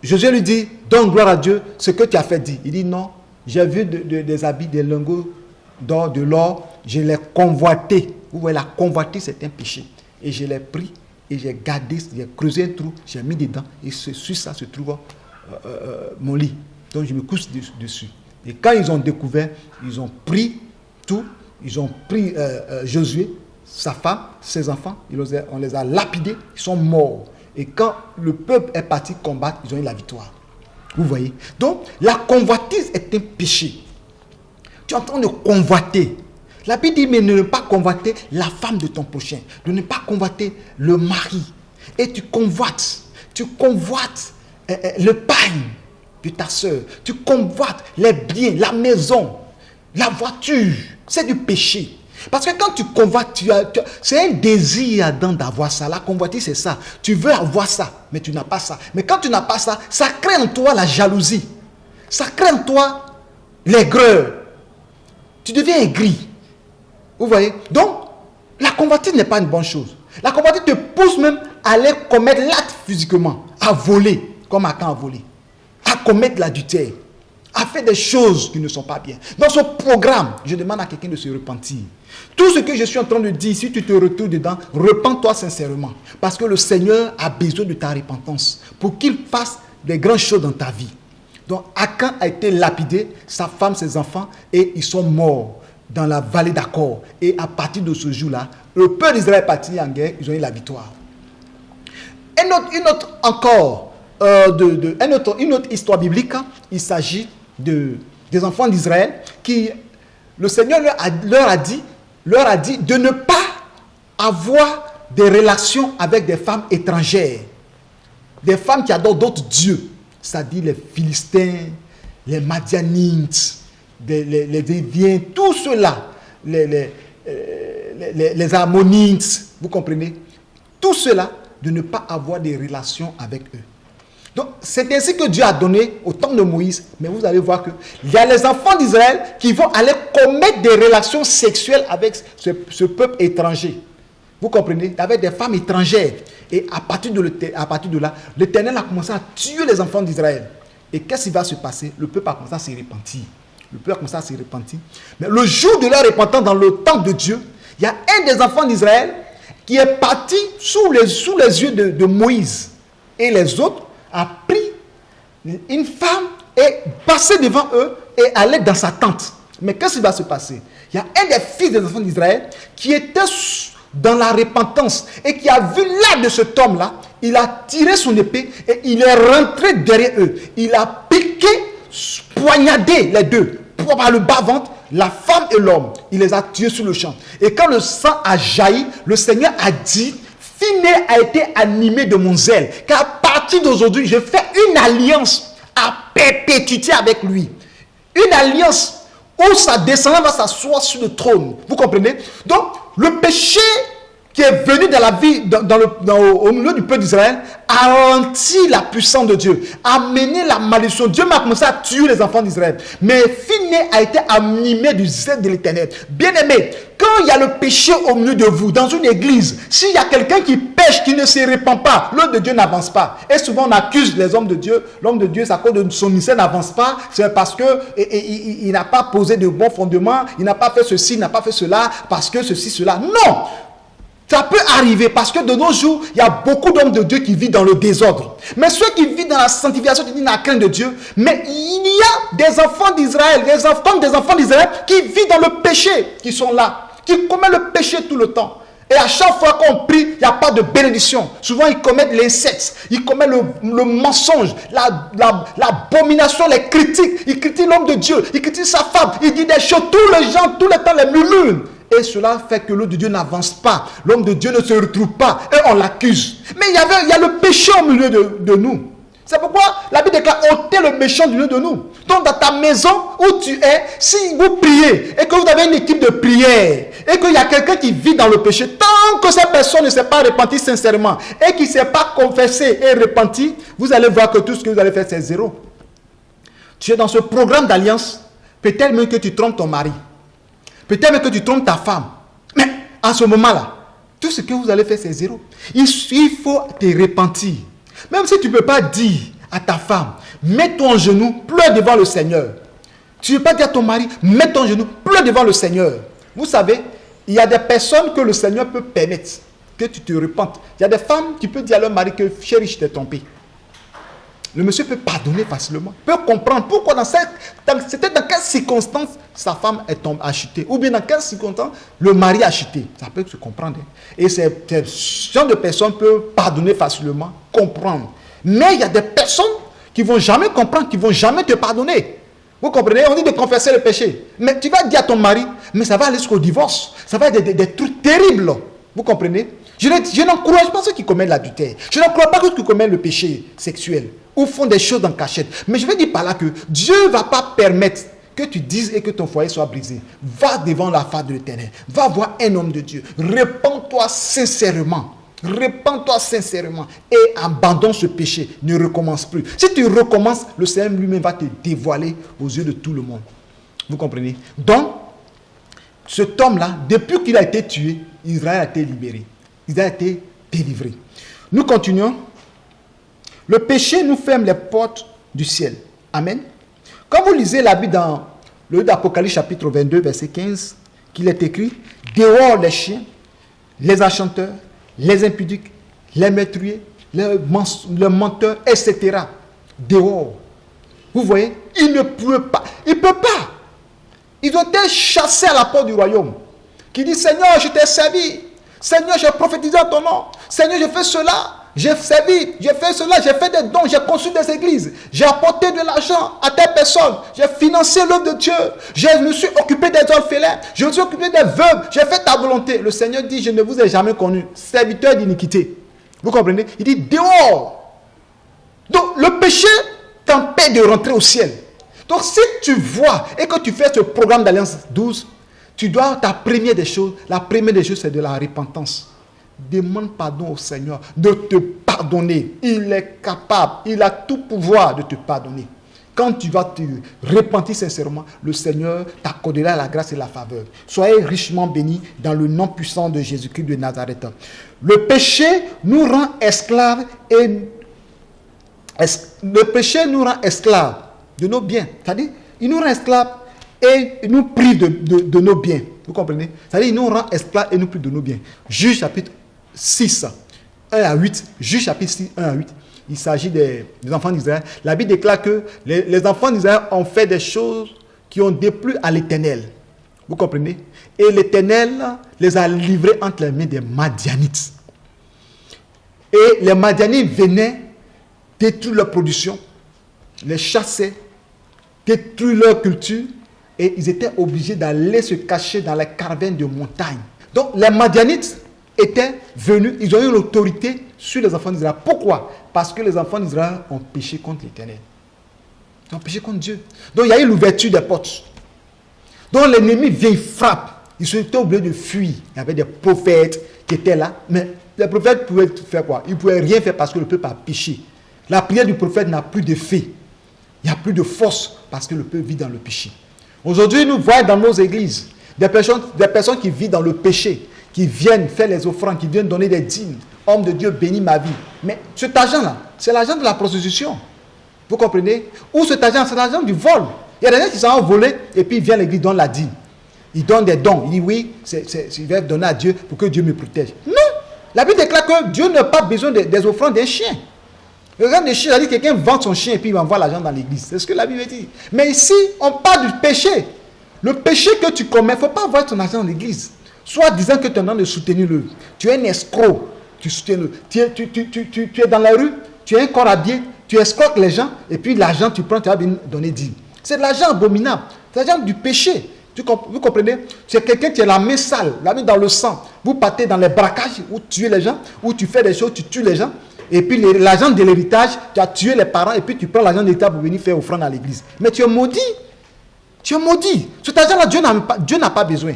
Josué lui dit, donne gloire à Dieu, ce que tu as fait dit. Il dit, non, j'ai vu des habits, des lingots d'or, de l'or, je l'ai convoité. Vous voyez, la convoitise, c'est un péché. Et je l'ai pris et j'ai gardé, j'ai creusé un trou, j'ai mis dedans et sur ça se trouve mon lit. Donc je me couche dessus. Et quand ils ont découvert, ils ont pris tout, ils ont pris Josué, sa femme, ses enfants, on les a lapidés, ils sont morts. Et quand le peuple est parti combattre, ils ont eu la victoire. Vous voyez? Donc, la convoitise est un péché. Tu es en train de convoiter. La Bible dit, mais ne pas convoiter la femme de ton prochain, de ne pas convoiter le mari. Et tu convoites le pain de ta soeur, tu convoites les biens, la maison, la voiture. C'est du péché. Parce que quand tu convoites, c'est un désir Adam d'avoir ça. La convoitise, c'est ça. Tu veux avoir ça, mais tu n'as pas ça. Mais quand tu n'as pas ça, ça crée en toi la jalousie. Ça crée en toi l'aigreur. Tu deviens aigri. Vous voyez? Donc, la convoitise n'est pas une bonne chose. La convoitise te pousse même à aller commettre l'acte physiquement, à voler, comme Akan a volé, à commettre l'adultère, à faire des choses qui ne sont pas bien. Dans ce programme, je demande à quelqu'un de se repentir. Tout ce que je suis en train de dire, si tu te retrouves dedans, repens-toi sincèrement. Parce que le Seigneur a besoin de ta repentance pour qu'il fasse des grandes choses dans ta vie. Donc, Akan a été lapidé, sa femme, ses enfants, et ils sont morts dans la vallée d'Akor. Et à partir de ce jour-là, le peuple d'Israël est parti en guerre, ils ont eu la victoire. Une autre histoire biblique, il s'agit des enfants d'Israël qui, le Seigneur leur a dit de ne pas avoir des relations avec des femmes étrangères, des femmes qui adorent d'autres dieux, c'est-à-dire les Philistins, les Madianites, les Déviens, tout cela, les Ammonites, vous comprenez? Tout cela, de ne pas avoir des relations avec eux. Donc, c'est ainsi que Dieu a donné au temps de Moïse. Mais vous allez voir qu'il y a les enfants d'Israël qui vont aller commettre des relations sexuelles avec ce peuple étranger. Vous comprenez? Avec des femmes étrangères. Et à partir de là, l'Éternel a commencé à tuer les enfants d'Israël. Et qu'est-ce qui va se passer? Le peuple a commencé à se repentir. Mais le jour de leur repentance, dans le temps de Dieu, il y a un des enfants d'Israël qui est parti sous les yeux de Moïse. Et les autres a pris une femme et passé devant eux et allait dans sa tente. Mais qu'est-ce qui va se passer? Il y a un des fils des enfants d'Israël qui était dans la repentance et qui a vu l'âme de cet homme-là. Il a tiré son épée et il est rentré derrière eux. Il a piqué, poignardé les deux par le bas-ventre, la femme et l'homme. Il les a tués sur le champ. Et quand le sang a jailli, le Seigneur a dit: Phinéas a été animé de mon zèle, car à partir d'aujourd'hui, je fais une alliance à perpétuité avec lui. Une alliance où sa descendance va s'asseoir sur le trône. Vous comprenez? Donc, le péché qui est venu dans la vie, au milieu du peuple d'Israël, a ralenti la puissance de Dieu, a mené la malédiction. Dieu m'a commencé à tuer les enfants d'Israël. Mais Phinéas a été animé du zèle de l'Éternel. Bien aimé, quand il y a le péché au milieu de vous, dans une église, s'il y a quelqu'un qui pêche, qui ne se répand pas, l'œuvre de Dieu n'avance pas. Et souvent on accuse les hommes de Dieu. L'homme de Dieu, c'est à cause de son ministère n'avance pas. C'est parce que il n'a pas posé de bons fondements, il n'a pas fait ceci, il n'a pas fait cela, parce que ceci, cela. Non! Ça peut arriver parce que de nos jours, il y a beaucoup d'hommes de Dieu qui vivent dans le désordre. Mais ceux qui vivent dans la sanctification, qui vivent dans la crainte de Dieu, mais il y a des enfants d'Israël, des enfants d'Israël qui vivent dans le péché, qui sont là, qui commettent le péché tout le temps. Et à chaque fois qu'on prie, il n'y a pas de bénédiction. Souvent, ils commettent l'inceste, ils commettent le mensonge, l'abomination, les critiques. Ils critiquent l'homme de Dieu, ils critiquent sa femme, ils disent des choses, tous les gens, tout le temps, les murmurent. Et cela fait que l'homme de Dieu n'avance pas. L'homme de Dieu ne se retrouve pas. Et on l'accuse. Mais il y a le péché au milieu de nous. C'est pourquoi la Bible déclare ôtez le méchant du milieu de nous. Donc dans ta maison où tu es, si vous priez et que vous avez une équipe de prière et qu'il y a quelqu'un qui vit dans le péché, tant que cette personne ne s'est pas repentie sincèrement et qui ne s'est pas confessé et repenti, vous allez voir que tout ce que vous allez faire, c'est zéro. Tu es dans ce programme d'alliance, peut-être même que tu trompes ton mari. Peut-être même que tu trompes ta femme. Mais à ce moment-là, tout ce que vous allez faire, c'est zéro. Il faut te repentir. Même si tu ne peux pas dire à ta femme, mets-toi en genoux, pleure devant le Seigneur. Tu ne peux pas dire à ton mari, mets-toi en genoux, pleure devant le Seigneur. Vous savez, il y a des personnes que le Seigneur peut permettre que tu te repentes. Il y a des femmes qui peuvent dire à leur mari que chérie, je t'ai trompé. Le monsieur peut pardonner facilement, peut comprendre pourquoi c'était dans quelles circonstances sa femme a chuté, ou bien dans quelles circonstances le mari a chuté. Ça peut se comprendre. Et ce genre de personnes peuvent pardonner facilement, comprendre. Mais il y a des personnes qui ne vont jamais comprendre, qui ne vont jamais te pardonner. Vous comprenez? On dit de confesser le péché. Mais tu vas dire à ton mari, mais ça va aller jusqu'au divorce. Ça va être des trucs terribles. Vous comprenez? Je n'encourage pas ceux qui commettent l'adultère. Je n'encourage pas ceux qui commettent le péché sexuel ou font des choses en cachette. Mais je vais dire par là que Dieu ne va pas permettre que tu dises et que ton foyer soit brisé. Va devant la face de l'Éternel. Va voir un homme de Dieu. Répands-toi sincèrement. Répands-toi sincèrement et abandonne ce péché. Ne recommence plus. Si tu recommences, le Seigneur lui-même va te dévoiler aux yeux de tout le monde. Vous comprenez? Donc, cet homme-là, depuis qu'il a été tué, Israël a été libéré. Israël a été délivré. Nous continuons. Le péché nous ferme les portes du ciel. Amen. Quand vous lisez la Bible dans le livre d'Apocalypse chapitre 22, verset 15, qu'il est écrit, dehors les chiens, les enchanteurs, les impudiques, les meurtriers, les menteurs, etc. Dehors. Vous voyez, il ne peut pas. Il ne peut pas. Ils ont été chassés à la porte du royaume. Qui dit, Seigneur, je t'ai servi. Seigneur, j'ai prophétisé en ton nom. Seigneur, j'ai fait cela. J'ai servi, j'ai fait cela, j'ai fait des dons, j'ai construit des églises, j'ai apporté de l'argent à telle personne, j'ai financé l'œuvre de Dieu, je me suis occupé des orphelins, je me suis occupé des veuves, j'ai fait ta volonté. Le Seigneur dit, je ne vous ai jamais connu, serviteur d'iniquité. Vous comprenez? Il dit, dehors. Donc, le péché t'empêche de rentrer au ciel. Donc, si tu vois et que tu fais ce programme d'Alliance 12, tu dois, la première des choses, c'est de la repentance. Demande pardon au Seigneur de te pardonner. Il est capable, il a tout pouvoir de te pardonner. Quand tu vas te repentir sincèrement, le Seigneur t'accordera la grâce et la faveur. Soyez richement bénis dans le nom puissant de Jésus-Christ de Nazareth. Le péché nous rend esclaves le péché nous rend esclaves de nos biens. C'est-à-dire, il nous rend esclaves et il nous prive de nos biens. Vous comprenez? C'est-à-dire, il nous rend esclaves et nous prive de nos biens. Juge chapitre 6, 1 à 8. Juge chapitre 6, 1 à 8. Il s'agit des enfants d'Israël. La Bible déclare que les enfants d'Israël ont fait des choses qui ont déplu à l'Éternel. Vous comprenez? Et l'Éternel les a livrés entre les mains des Madianites. Et les Madianites venaient détruire leur production, les chasser, détruire leur culture. Et ils étaient obligés d'aller se cacher dans les cavernes de montagne. Donc les Madianites étaient venus, ils ont eu l'autorité sur les enfants d'Israël. Pourquoi? Parce que les enfants d'Israël ont péché contre l'Éternel. Ils ont péché contre Dieu. Donc il y a eu l'ouverture des portes. Donc l'ennemi vient, il frappe. Ils étaient obligés de fuir. Il y avait des prophètes qui était là, mais le prophète pouvait faire quoi? Il ne pouvait rien faire parce que le peuple a péché. La prière du prophète n'a plus d'effet. Il n'y a plus de force parce que le peuple vit dans le péché. Aujourd'hui, nous voyons dans nos églises des personnes qui vivent dans le péché, qui viennent faire les offrandes, qui viennent donner des dîmes. Homme de Dieu, bénis ma vie. Mais cet argent-là, c'est l'argent de la prostitution. Vous comprenez? Ou cet argent, c'est l'argent du vol. Il y a des gens qui s'en ont volé et puis ils viennent à l'église, donnent la dîme. Ils donnent des dons. Ils disent oui, je vais donner à Dieu pour que Dieu me protège. Non! La Bible déclare que Dieu n'a pas besoin des offrandes d'un chien. Le regard des chiens, c'est-à-dire que quelqu'un vend son chien et puis il envoie l'argent dans l'église. C'est ce que la Bible dit. Mais ici, on parle du péché. Le péché que tu commets, il ne faut pas avoir ton argent dans l'église. Soit disant que tu es en train de soutenir le. Tu es un escroc. Tu soutiens le. Tu es dans la rue, tu es un corps habillé, tu escroques les gens et puis l'argent tu prends, tu vas venir donner 10. C'est de l'argent abominable. C'est l'argent du péché. Vous comprenez? C'est quelqu'un qui a la main sale, la main dans le sang. Vous partez dans les braquages où tu tues les gens, où tu fais des choses, tu tues les gens. Et puis l'argent de l'héritage, tu as tué les parents et puis tu prends l'argent de l'héritage pour venir faire offrande à l'église. Mais tu es maudit. Tu es maudit. Cet argent-là, Dieu n'a pas besoin.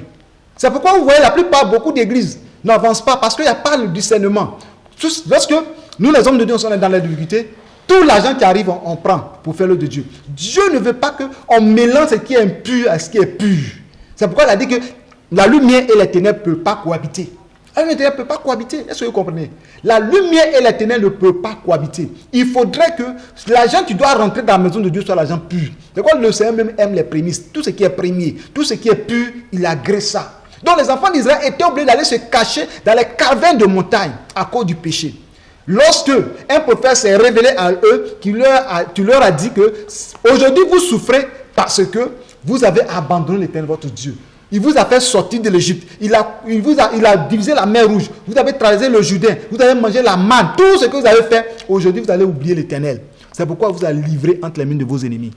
C'est pourquoi vous voyez la plupart, beaucoup d'églises n'avancent pas parce qu'il n'y a pas le discernement. Lorsque nous, les hommes de Dieu, on est dans la difficulté, tout l'argent qui arrive, on prend pour faire l'œuvre de Dieu. Dieu ne veut pas qu'on mélange ce qui est impur à ce qui est pur. C'est pourquoi il a dit que la lumière et les ténèbres ne peuvent pas cohabiter. La lumière et les ténèbres ne peuvent pas cohabiter. Est-ce que vous comprenez? La lumière et les ténèbres ne peuvent pas cohabiter. Il faudrait que l'argent qui doit rentrer dans la maison de Dieu soit l'argent pur. C'est pourquoi le Seigneur même aime les prémices. Tout ce qui est premier, tout ce qui est pur, il agrée ça. Donc les enfants d'Israël étaient obligés d'aller se cacher dans les cavernes de montagne à cause du péché. Lorsque un prophète s'est révélé à eux, tu leur as dit que aujourd'hui vous souffrez parce que vous avez abandonné l'Éternel votre Dieu. Il vous a fait sortir de l'Égypte. Il a divisé la mer Rouge. Vous avez traversé le Jourdain. Vous avez mangé la manne. Tout ce que vous avez fait, aujourd'hui vous allez oublier l'Éternel. C'est pourquoi vous allez livrer entre les mains de vos ennemis.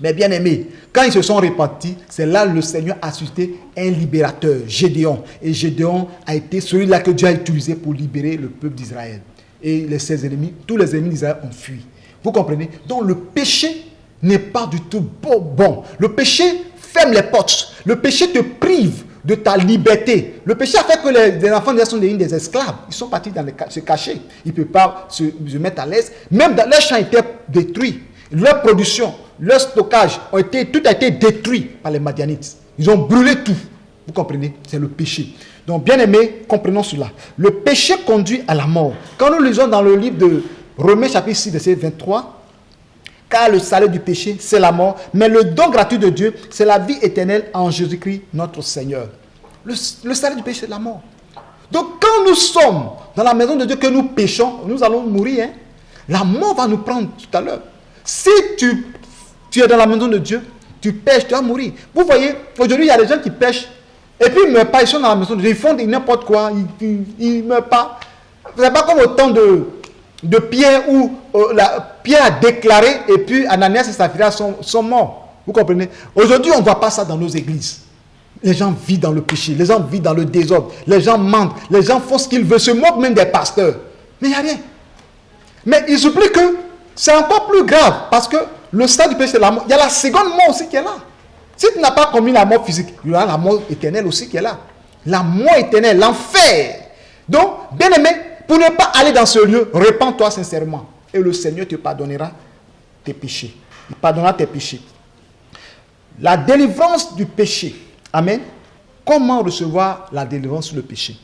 Mais bien aimés, quand ils se sont repentis, c'est là que le Seigneur a suscité un libérateur, Gédéon. Et Gédéon a été celui-là que Dieu a utilisé pour libérer le peuple d'Israël. Et ses ennemis, tous les ennemis d'Israël ont fui. Vous comprenez? Donc le péché n'est pas du tout bon. Le péché ferme les portes. Le péché te prive de ta liberté. Le péché a fait que les enfants d'Israël sont devenus des esclaves. Ils sont partis se cacher. Ils ne peuvent pas se mettre à l'aise. Même leurs champs étaient détruits. Leur production, leur stockage, tout a été détruit par les Madianites. Ils ont brûlé tout. Vous comprenez? C'est le péché. Donc, bien aimés, comprenons cela. Le péché conduit à la mort. Quand nous lisons dans le livre de Romains chapitre 6, verset 23, car le salaire du péché, c'est la mort, mais le don gratuit de Dieu, c'est la vie éternelle en Jésus-Christ, notre Seigneur. Le salaire du péché, c'est la mort. Donc, quand nous sommes dans la maison de Dieu, que nous péchons, nous allons mourir. La mort va nous prendre tout à l'heure. Si tu es dans la maison de Dieu, tu pêches, tu vas mourir. Vous voyez, aujourd'hui, il y a des gens qui pêchent, et puis ils ne meurent pas, ils sont dans la maison de Dieu, ils font n'importe quoi, ils ne meurent pas. Ce n'est pas comme au temps de Pierre, où Pierre a déclaré, et puis Ananias et Saphira sont morts. Vous comprenez? Aujourd'hui, on ne voit pas ça dans nos églises. Les gens vivent dans le péché, les gens vivent dans le désordre, les gens mentent, les gens font ce qu'ils veulent, se moquent même des pasteurs. Mais il n'y a rien. Mais il s'oublie que c'est encore plus grave, parce que le stade du péché, c'est la mort. Il y a la seconde mort aussi qui est là. Si tu n'as pas commis la mort physique, il y aura la mort éternelle aussi qui est là. La mort éternelle, l'enfer. Donc, bien aimé, pour ne pas aller dans ce lieu, répands-toi sincèrement. Et le Seigneur te pardonnera tes péchés. Il pardonnera tes péchés. La délivrance du péché. Amen. Comment recevoir la délivrance sur le péché?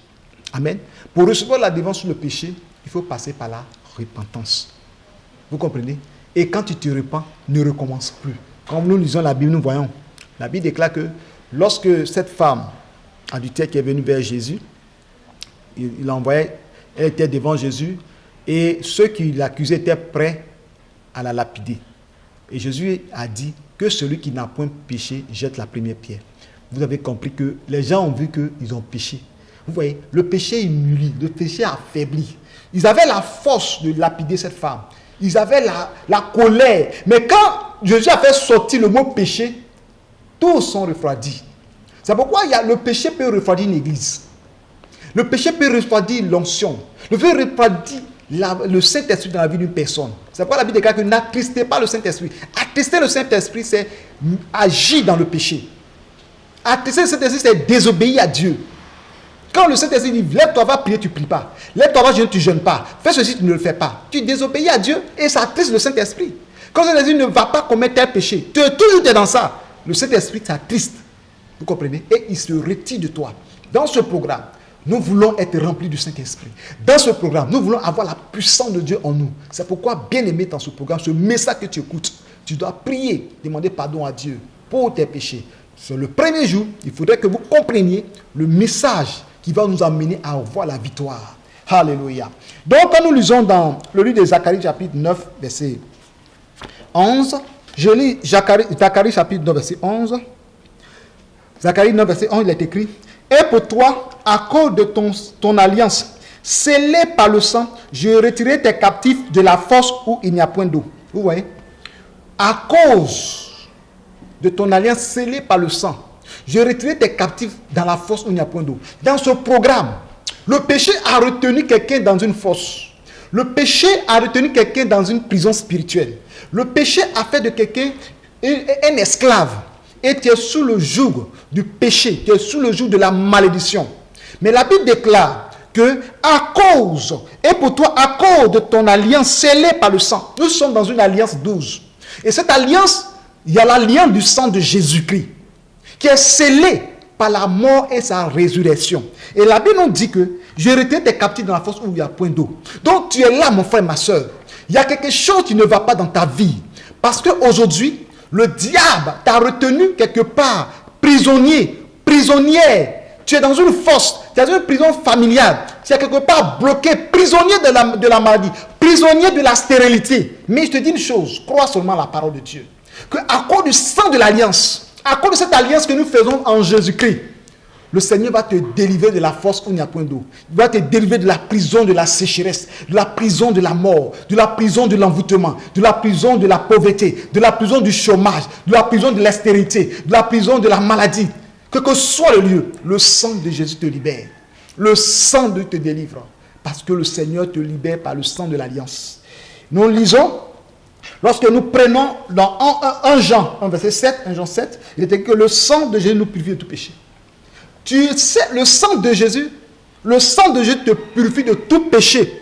Amen. Pour recevoir la délivrance sur le péché, il faut passer par la repentance. Vous comprenez? Et quand tu te repens, ne recommence plus. Quand nous lisons la Bible, nous voyons. La Bible déclare que lorsque cette femme adultère qui est venue vers Jésus, il l'envoyait, elle était devant Jésus, et ceux qui l'accusaient étaient prêts à la lapider. Et Jésus a dit que celui qui n'a point péché jette la première pierre. Vous avez compris que les gens ont vu qu'ils ont péché. Vous voyez, le péché humilie, le péché affaiblit. Ils avaient la force de lapider cette femme. Ils avaient la colère. Mais quand Jésus a fait sortir le mot péché, tous sont refroidis. C'est pourquoi le péché peut refroidir une église. Le péché peut refroidir l'onction. Le péché peut refroidir le Saint-Esprit dans la vie d'une personne. C'est pourquoi la Bible déclare que n'attristez pas le Saint-Esprit. Attrister le Saint-Esprit, c'est agir dans le péché. Attrister le Saint-Esprit, c'est désobéir à Dieu. Quand le Saint-Esprit dit, lève-toi, va prier, tu ne pries pas. Lève-toi, va jeûner, tu ne jeûnes pas. Fais ceci, tu ne le fais pas. Tu désobéis à Dieu et ça attriste le Saint-Esprit. Quand le Saint-Esprit ne va pas commettre un péché, tu es toujours dans ça. Le Saint-Esprit t'attriste. Vous comprenez? Et il se retire de toi. Dans ce programme, nous voulons être remplis du Saint-Esprit. Dans ce programme, nous voulons avoir la puissance de Dieu en nous. C'est pourquoi, bien aimé, dans ce programme, ce message que tu écoutes, tu dois prier, demander pardon à Dieu pour tes péchés. C'est le premier jour, il faudrait que vous compreniez le message qui va nous amener à voir la victoire. Alléluia. Donc, quand nous lisons dans le livre de Zacharie, chapitre 9, verset 11, je lis Zacharie, chapitre 9, verset 11. Zacharie 9, verset 11, il est écrit: et pour toi, à cause de ton alliance, scellée par le sang, je retirerai tes captifs de la fosse où il n'y a point d'eau. Vous voyez? À cause de ton alliance scellée par le sang, je retirerai tes captifs dans la fosse où il n'y a point d'eau. Dans ce programme, le péché a retenu quelqu'un dans une fosse. Le péché a retenu quelqu'un dans une prison spirituelle. Le péché a fait de quelqu'un un esclave. Et tu es sous le joug du péché, tu es sous le joug de la malédiction. Mais la Bible déclare que à cause, et pour toi, à cause de ton alliance scellée par le sang, nous sommes dans une alliance 12. Et cette alliance, il y a l'alliance du sang de Jésus-Christ, qui est scellée par la mort et sa résurrection. Et la Bible nous dit que je retire tes captifs dans la fosse où il n'y a point d'eau. Donc tu es là, mon frère, ma soeur. Il y a quelque chose qui ne va pas dans ta vie. Parce qu'aujourd'hui, le diable t'a retenu quelque part, prisonnier, prisonnière. Tu es dans une fosse, tu es dans une prison familiale. Tu es quelque part bloqué, prisonnier de la maladie, prisonnier de la stérilité. Mais je te dis une chose, crois seulement la parole de Dieu. Que à cause du sang de l'alliance, à cause de cette alliance que nous faisons en Jésus-Christ, le Seigneur va te délivrer de la fosse où il n'y a point d'eau. Il va te délivrer de la prison de la sécheresse, de la prison de la mort, de la prison de l'envoûtement, de la prison de la pauvreté, de la prison du chômage, de la prison de l'austérité, de la prison de la maladie. Que soit le lieu, le sang de Jésus te libère. Le sang de Dieu te délivre. Parce que le Seigneur te libère par le sang de l'alliance. Nous lisons, lorsque nous prenons dans 1 Jean, 1 verset 7, 1 Jean 7, il était que le sang de Jésus nous purifie de tout péché. Tu sais, le sang de Jésus te purifie de tout péché.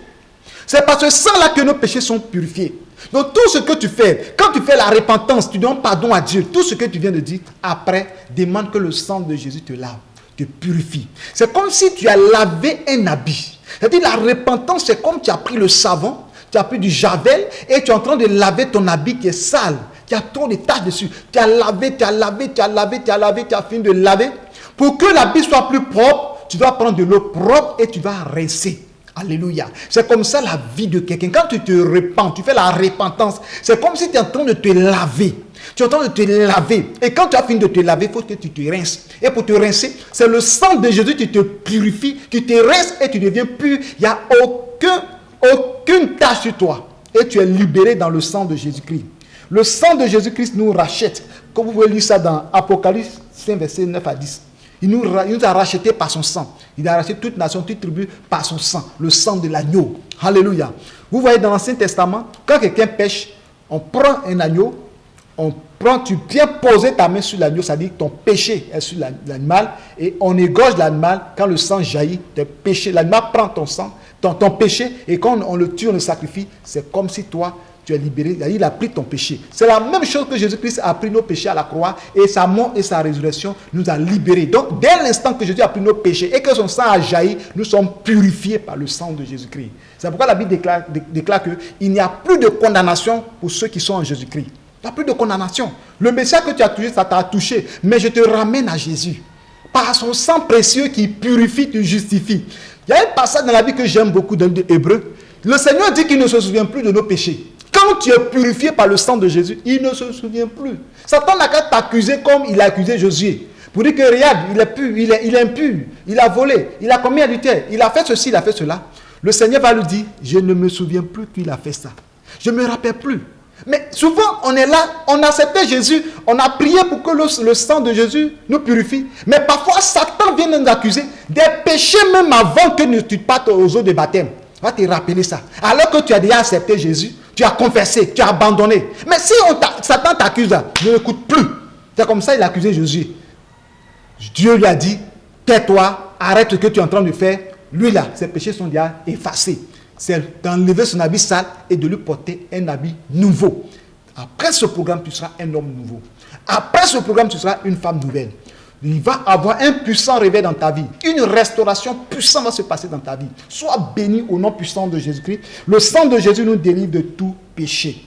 C'est par ce sang-là que nos péchés sont purifiés. Donc tout ce que tu fais, quand tu fais la repentance, tu demandes pardon à Dieu. Tout ce que tu viens de dire, après, demande que le sang de Jésus te lave, te purifie. C'est comme si tu as lavé un habit. C'est-à-dire la repentance, c'est comme tu as pris le savon, tu as pris du javel et tu es en train de laver ton habit qui est sale. Tu as trop de taches dessus. Tu as lavé, tu as fini de laver. Pour que l'habit soit plus propre, tu dois prendre de l'eau propre et tu vas rincer. Alléluia. C'est comme ça la vie de quelqu'un. Quand tu te repens, tu fais la repentance, c'est comme si tu es en train de te laver. Tu es en train de te laver. Et quand tu as fini de te laver, il faut que tu te rinces. Et pour te rincer, c'est le sang de Jésus qui te purifie, qui te rince et tu deviens pur. Il n'y a aucune tache sur toi. Et tu es libéré dans le sang de Jésus-Christ. Le sang de Jésus-Christ nous rachète. Comme vous pouvez lire ça dans Apocalypse 5, versets 9 à 10. Il nous a racheté par son sang. Il a racheté toute nation, toute tribu par son sang. Le sang de l'agneau. Alléluia. Vous voyez dans l'Ancien Testament, quand quelqu'un pêche, on prend un agneau, tu viens poser ta main sur l'agneau, ça dit que ton péché est sur l'animal, et on égorge l'animal. Quand le sang jaillit, l'animal prend ton sang, ton péché, et quand on le tue, on le sacrifie, c'est comme si toi, tu es libéré, il a pris ton péché. C'est la même chose que Jésus-Christ a pris nos péchés à la croix et sa mort et sa résurrection nous a libérés. Donc, dès l'instant que Jésus a pris nos péchés et que son sang a jailli, nous sommes purifiés par le sang de Jésus-Christ. C'est pourquoi la Bible déclare qu'il n'y a plus de condamnation pour ceux qui sont en Jésus-Christ. Il n'y a plus de condamnation. Le message que tu as touché, ça t'a touché. Mais je te ramène à Jésus. Par son sang précieux qui purifie, te justifie. Il y a un passage dans la Bible que j'aime beaucoup dans l'Hébreu. Le Seigneur dit qu'il ne se souvient plus de nos péchés. Quand tu es purifié par le sang de Jésus, il ne se souvient plus. Satan n'a qu'à t'accuser comme il a accusé Josué. Pour dire que regarde, il est pur, il est impur, il a volé, il a commis adultère, il a fait ceci, il a fait cela. Le Seigneur va lui dire, je ne me souviens plus qu'il a fait ça. Je ne me rappelle plus. Mais souvent, on est là, on a accepté Jésus, on a prié pour que le sang de Jésus nous purifie. Mais parfois, Satan vient nous accuser des péchés même avant que tu partes aux eaux de baptême. Va te rappeler ça. Alors que tu as déjà accepté Jésus, tu as confessé, tu as abandonné. Mais si Satan t'accuse là, ne l'écoute plus. C'est comme ça qu'il a accusé Jésus. Dieu lui a dit, tais-toi, arrête ce que tu es en train de faire. Lui là, ses péchés sont déjà effacés. C'est d'enlever son habit sale et de lui porter un habit nouveau. Après ce programme, tu seras un homme nouveau. Après ce programme, tu seras une femme nouvelle. Il va avoir un puissant réveil dans ta vie. Une restauration puissante va se passer dans ta vie. Sois béni au nom puissant de Jésus-Christ. Le sang de Jésus nous délivre de tout péché.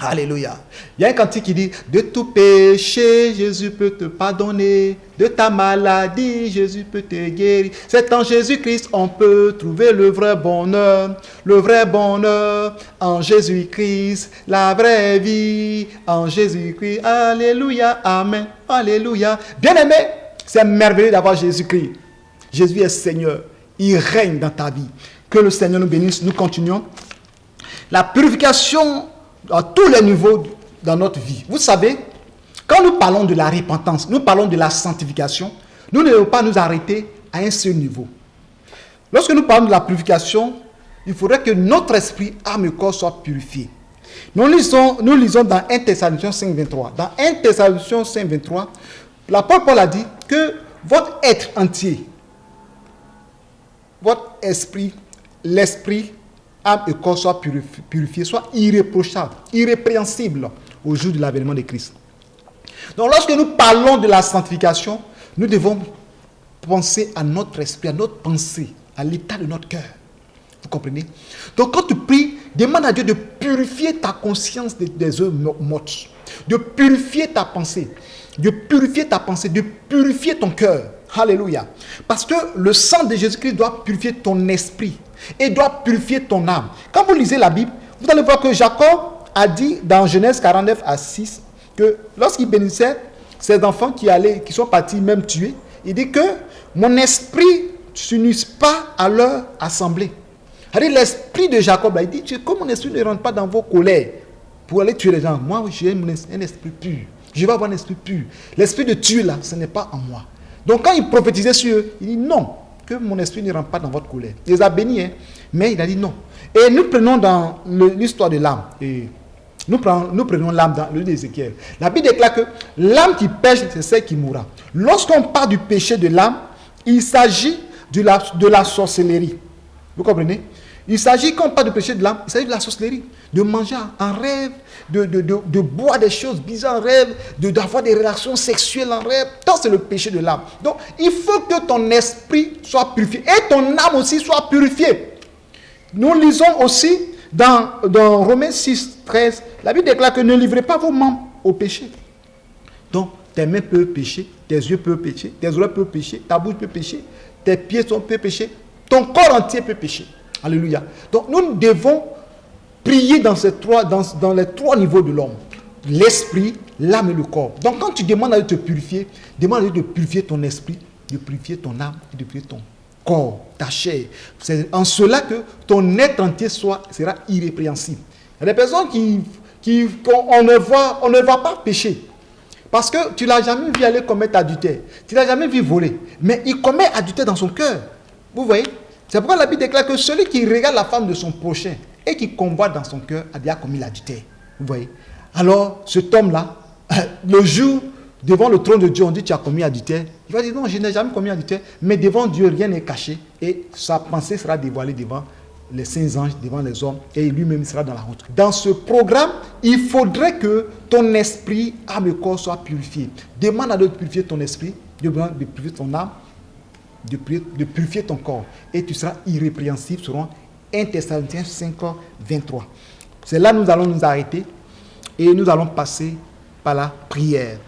Alléluia. Il y a un cantique qui dit: de tout péché, Jésus peut te pardonner. De ta maladie, Jésus peut te guérir. C'est en Jésus-Christ on peut trouver le vrai bonheur. Le vrai bonheur en Jésus-Christ. La vraie vie en Jésus-Christ. Alléluia. Amen. Alléluia. Bien-aimé, c'est merveilleux d'avoir Jésus-Christ. Jésus est Seigneur. Il règne dans ta vie. Que le Seigneur nous bénisse. Nous continuons. La purification à tous les niveaux dans notre vie. Vous savez, quand nous parlons de la repentance, nous parlons de la sanctification, nous ne devons pas nous arrêter à un seul niveau. Lorsque nous parlons de la purification, il faudrait que notre esprit, âme et corps soient purifiés. Nous lisons dans 1 Thessaloniciens 5.23. Dans 1 Thessaloniciens 5.23, l'apôtre Paul a dit que votre être entier, votre esprit, l'esprit, âme et corps soient purifiés, soient irréprochables, irrépréhensibles au jour de l'avènement de Christ. Donc lorsque nous parlons de la sanctification, nous devons penser à notre esprit, à notre pensée, à l'état de notre cœur. Vous comprenez? Donc quand tu pries, demande à Dieu de purifier ta conscience des œuvres mortes, de purifier ta pensée, de purifier ton cœur. Alléluia. Parce que le sang de Jésus-Christ doit purifier ton esprit et doit purifier ton âme. Quand vous lisez la Bible, vous allez voir que Jacob a dit dans Genèse 49 à 6 que lorsqu'il bénissait ses enfants qui sont partis même tuer, il dit que mon esprit ne s'unisse pas à leur assemblée. L'esprit de Jacob, il dit, comme mon esprit ne rentre pas dans vos colères pour aller tuer les gens, moi j'ai un esprit pur. Je vais avoir un esprit pur. L'esprit de tuer là, ce n'est pas en moi. Donc quand il prophétisait sur eux, il dit non, que mon esprit ne rentre pas dans votre colère. Il les a bénis, mais il a dit non. Et nous prenons dans l'histoire de l'âme, et nous prenons l'âme dans le livre d'Ézéchiel. La Bible déclare que l'âme qui pêche, c'est celle qui mourra. Lorsqu'on parle du péché de l'âme, il s'agit de la sorcellerie. Vous comprenez? Il s'agit, quand on parle de péché de l'âme, il s'agit de la sorcellerie, de manger en rêve, de boire des choses bizarres en rêve, d'avoir des relations sexuelles en rêve. Ça, c'est le péché de l'âme. Donc, il faut que ton esprit soit purifié et ton âme aussi soit purifiée. Nous lisons aussi dans Romains 6, 13, la Bible déclare que ne livrez pas vos membres au péché. Donc, tes mains peuvent pécher, tes yeux peuvent pécher, tes oreilles peuvent pécher, ta bouche peut pécher, tes pieds peuvent pécher, ton corps entier peut pécher. Alléluia. Donc nous devons prier dans les trois niveaux de l'homme. L'esprit, l'âme et le corps. Donc quand tu demandes à Dieu de te purifier, demande à Dieu de purifier ton esprit, de purifier ton âme et de purifier ton corps, ta chair. C'est en cela que ton être entier sera irrépréhensible. Il y a des personnes on ne va pas pécher. Parce que tu ne l'as jamais vu aller commettre adultère. Tu ne l'as jamais vu voler. Mais il commet adultère dans son cœur. Vous voyez? C'est pourquoi la Bible déclare que celui qui regarde la femme de son prochain et qui convoite dans son cœur a déjà commis l'adultère. Vous voyez? Alors, cet homme-là, le jour, devant le trône de Dieu, on dit tu as commis adultère. Il va dire non, je n'ai jamais commis adultère. Mais devant Dieu, rien n'est caché. Et sa pensée sera dévoilée devant les saints anges, devant les hommes. Et lui-même sera dans la honte. Dans ce programme, il faudrait que ton esprit, âme et corps soient purifiés. Demande à Dieu de purifier ton esprit, de purifier ton âme, de purifier ton corps, et tu seras irrépréhensible selon 1 Thessaloniciens 5, 23. C'est là que nous allons nous arrêter et nous allons passer par la prière.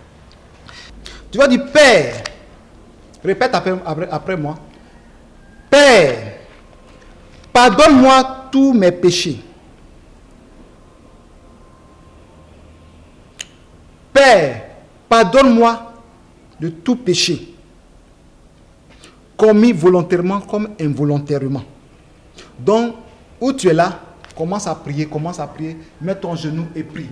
Tu vas dire Père, répète après moi, Père, pardonne-moi tous mes péchés. Père, pardonne-moi de tout péché, commis volontairement comme involontairement. Donc, où tu es là, Commence à prier. Mets ton genou et prie.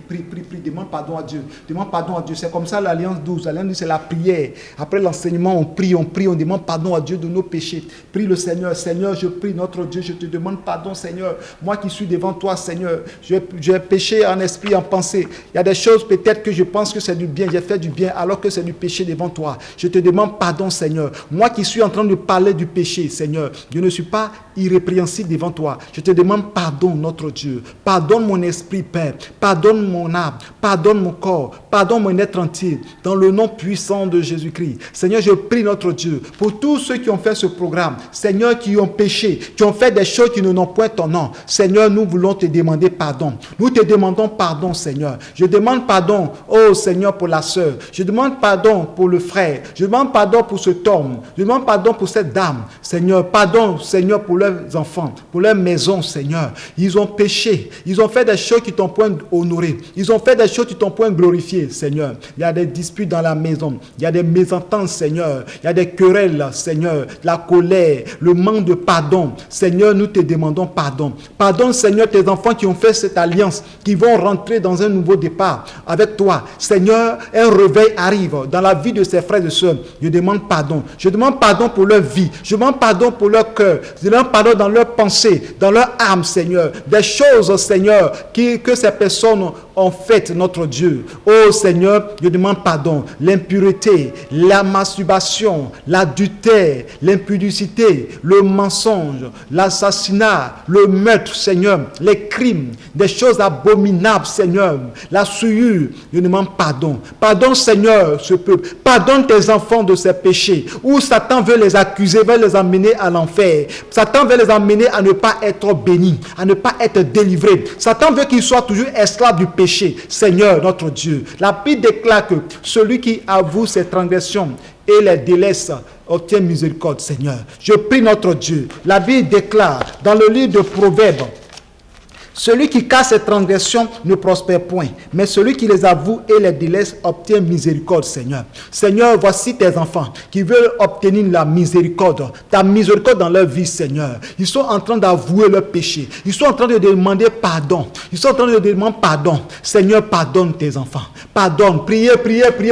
Demande pardon à Dieu. C'est comme ça l'Alliance 12. L'Alliance 12, c'est la prière. Après l'enseignement, on prie, on demande pardon à Dieu de nos péchés. Prie le Seigneur. Seigneur, je prie notre Dieu. Je te demande pardon, Seigneur. Moi qui suis devant toi, Seigneur. J'ai péché en esprit, en pensée. Il y a des choses peut-être que je pense que c'est du bien. J'ai fait du bien alors que c'est du péché devant toi. Je te demande pardon, Seigneur. Moi qui suis en train de parler du péché, Seigneur. Je ne suis pas irrépréhensible devant toi. Je te demande pardon, notre Dieu. Pardonne mon esprit, Père. Pardonne mon âme. Pardonne mon corps. Pardonne mon être entier. Dans le nom puissant de Jésus-Christ. Seigneur, je prie notre Dieu pour tous ceux qui ont fait ce programme. Seigneur, qui ont péché, qui ont fait des choses qui ne n'ont point ton nom. Seigneur, nous voulons te demander pardon. Nous te demandons pardon, Seigneur. Je demande pardon, oh Seigneur, pour la sœur. Je demande pardon pour le frère. Je demande pardon pour cet homme. Je demande pardon pour cette dame. Seigneur, pardon, Seigneur, pour leurs enfants, pour leur maison, Seigneur. Ils ont péché. Ils ont fait des choses qui t'ont point honoré. Ils ont fait des choses qui t'ont point glorifié, Seigneur. Il y a des disputes dans la maison. Il y a des mésentendances, Seigneur. Il y a des querelles, Seigneur. La colère, le manque de pardon. Seigneur, nous te demandons pardon. Pardonne, Seigneur, tes enfants qui ont fait cette alliance, qui vont rentrer dans un nouveau départ avec toi. Seigneur, un réveil arrive dans la vie de ses frères et sœurs. Je demande pardon. Je demande pardon pour leur vie. Je demande pardon pour leur cœur. Je demande pardon dans leurs pensées, dans leur âme, Seigneur. Des choses, Seigneur, que ces personnes ont faites, notre Dieu. Oh Seigneur, je demande pardon. L'impureté, la masturbation, l'adultère, l'impudicité, le mensonge, l'assassinat, le meurtre, Seigneur, les crimes, des choses abominables, Seigneur, la souillure. Je demande pardon. Pardon, Seigneur, ce peuple. Pardonne tes enfants de ces péchés où Satan veut les accuser, veut les emmener à l'enfer. Satan veut les emmener à ne pas être bénis, à ne pas être délivrés. Satan veut qu'ils soient toujours esclaves du péché. Seigneur, notre Dieu, la Bible déclare que celui qui avoue ses transgressions et les délaisse obtient miséricorde, Seigneur. Je prie notre Dieu. La Bible déclare dans le livre de Proverbes, celui qui casse ses transgressions ne prospère point, mais celui qui les avoue et les délaisse obtient miséricorde, Seigneur. Seigneur, voici tes enfants qui veulent obtenir la miséricorde, ta miséricorde dans leur vie, Seigneur. Ils sont en train d'avouer leurs péchés. Ils sont en train de demander pardon. Ils sont en train de demander pardon. Seigneur, pardonne tes enfants. Pardonne. Priez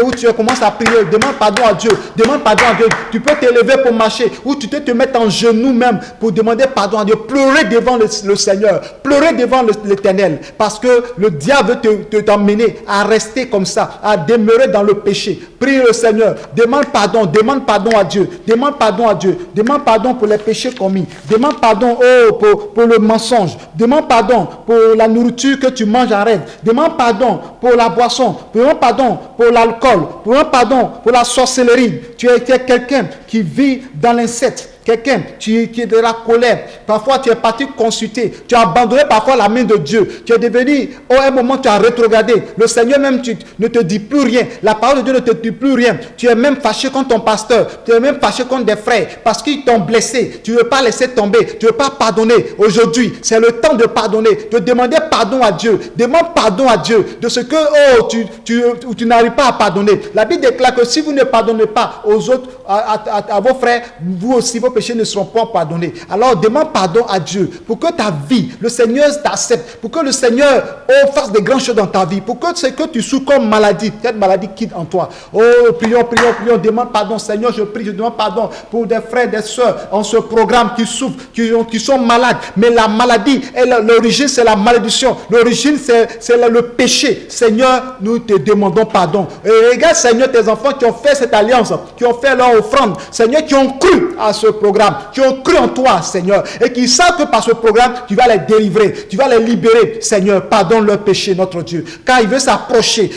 où tu es. Commence à prier. Demande pardon à Dieu. Demande pardon à Dieu. Tu peux t'élever pour marcher ou tu peux te mettre en genoux même pour demander pardon à Dieu. Pleurer devant le Seigneur. Pleurer devant l'Éternel, parce que le diable veut t'emmener à rester comme ça, à demeurer dans le péché. Prie le Seigneur, demande pardon à Dieu, demande pardon à Dieu, demande pardon pour les péchés commis, demande pardon pour le mensonge, demande pardon pour la nourriture que tu manges en rêve, demande pardon pour la boisson, demande pardon pour l'alcool, demande pardon pour la sorcellerie. Tu es quelqu'un qui vit dans l'inceste. Quelqu'un qui est de la colère. Parfois, tu es parti consulter. Tu as abandonné parfois la main de Dieu. Tu es devenu, à un moment, tu as rétrogradé. Le Seigneur même ne te dit plus rien. La parole de Dieu ne te dit plus rien. Tu es même fâché contre ton pasteur. Tu es même fâché contre des frères parce qu'ils t'ont blessé. Tu ne veux pas laisser tomber. Tu ne veux pas pardonner. Aujourd'hui, c'est le temps de pardonner. De demander pardon à Dieu. Demande pardon à Dieu de ce que tu n'arrives pas à pardonner. La Bible déclare que si vous ne pardonnez pas aux autres, à vos frères, vous aussi, vos péchés ne seront pas pardonnés. Alors demande pardon à Dieu pour que ta vie, le Seigneur t'accepte, pour que le Seigneur fasse des grandes choses dans ta vie, pour que ce que tu souffres comme maladie, cette maladie quitte en toi. Prions, demande pardon, Seigneur, je prie, je demande pardon pour des frères, des soeurs en ce programme qui souffrent, qui sont malades, mais la maladie, l'origine c'est la malédiction, l'origine c'est le péché. Seigneur, nous te demandons pardon. Et regarde, Seigneur, tes enfants qui ont fait cette alliance, qui ont fait leur offrande, Seigneur, qui ont cru à ce programme, qui ont cru en toi, Seigneur, et qui savent que par ce programme, tu vas les délivrer, tu vas les libérer. Seigneur, pardonne leur péché, notre Dieu, car il veut s'approcher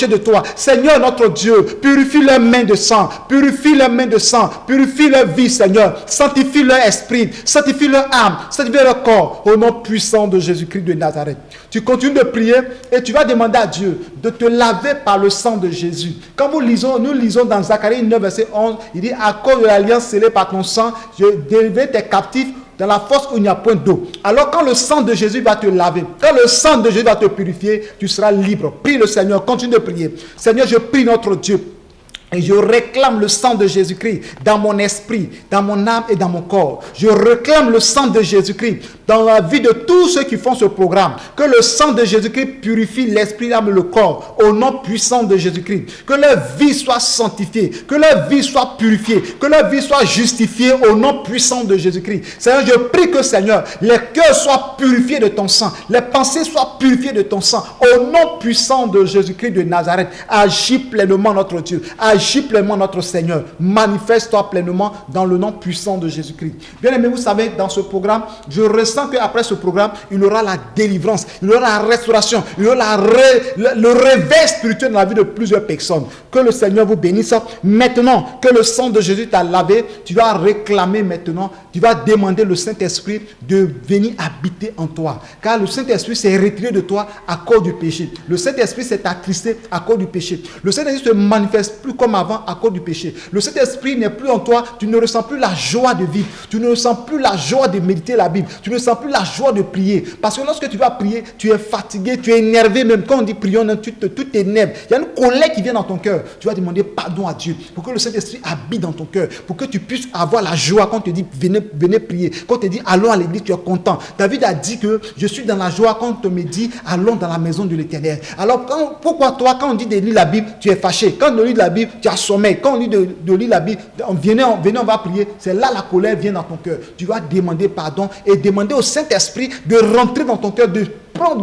de toi. Seigneur, notre Dieu, purifie leurs mains de sang, purifie leur vie, Seigneur, sanctifie leur esprit, sanctifie leur âme, sanctifie leur corps, au nom puissant de Jésus-Christ de Nazareth. Tu continues de prier et tu vas demander à Dieu de te laver par le sang de Jésus. Quand nous lisons dans Zacharie 9, verset 11, il dit, à cause de l'alliance scellée par ton sang, je délivrerai tes captifs dans la fosse où il n'y a point d'eau. Alors quand le sang de Jésus va te laver, quand le sang de Jésus va te purifier, tu seras libre. Prie le Seigneur, continue de prier. Seigneur, je prie notre Dieu. Et je réclame le sang de Jésus-Christ dans mon esprit, dans mon âme et dans mon corps. Je réclame le sang de Jésus-Christ dans la vie de tous ceux qui font ce programme. Que le sang de Jésus-Christ purifie l'esprit, l'âme et le corps au nom puissant de Jésus-Christ. Que leur vie soit sanctifiée, que leur vie soit purifiée, que leur vie soit justifiée au nom puissant de Jésus-Christ. Seigneur, je prie que, Seigneur, les cœurs soient purifiés de ton sang, les pensées soient purifiées de ton sang. Au nom puissant de Jésus-Christ de Nazareth, agis pleinement notre Dieu. Agis pleinement notre Seigneur. Manifeste-toi pleinement dans le nom puissant de Jésus-Christ. Bien aimé, vous savez, dans ce programme, je ressens qu'après ce programme, il y aura la délivrance, il y aura la restauration, il y aura le réveil spirituel dans la vie de plusieurs personnes. Que le Seigneur vous bénisse. Maintenant que le sang de Jésus t'a lavé, tu vas réclamer maintenant, tu vas demander le Saint-Esprit de venir habiter en toi. Car le Saint-Esprit s'est retiré de toi à cause du péché. Le Saint-Esprit s'est attristé à cause du péché. Le Saint-Esprit ne se manifeste plus comme avant à cause du péché. Le Saint-Esprit n'est plus en toi, tu ne ressens plus la joie de vivre, tu ne ressens plus la joie de méditer la Bible, tu ne ressens plus la joie de prier. Parce que lorsque tu vas prier, tu es fatigué, tu es énervé même. Quand on dit prions, tout t'énerve. Il y a une colère qui vient dans ton cœur. Tu vas demander pardon à Dieu pour que le Saint-Esprit habite dans ton cœur, pour que tu puisses avoir la joie quand on te dit venez prier. Quand on te dit allons à l'église, tu es content. David a dit que je suis dans la joie quand on me dit allons dans la maison de l'Éternel. Alors pourquoi toi, quand on dit de lire la Bible, tu es fâché? Quand on lit la Bible, tu as sommeil. Quand on dit de lire la Bible, venez, on va prier. C'est là la colère vient dans ton cœur. Tu vas demander pardon et demander au Saint-Esprit de rentrer dans ton cœur, de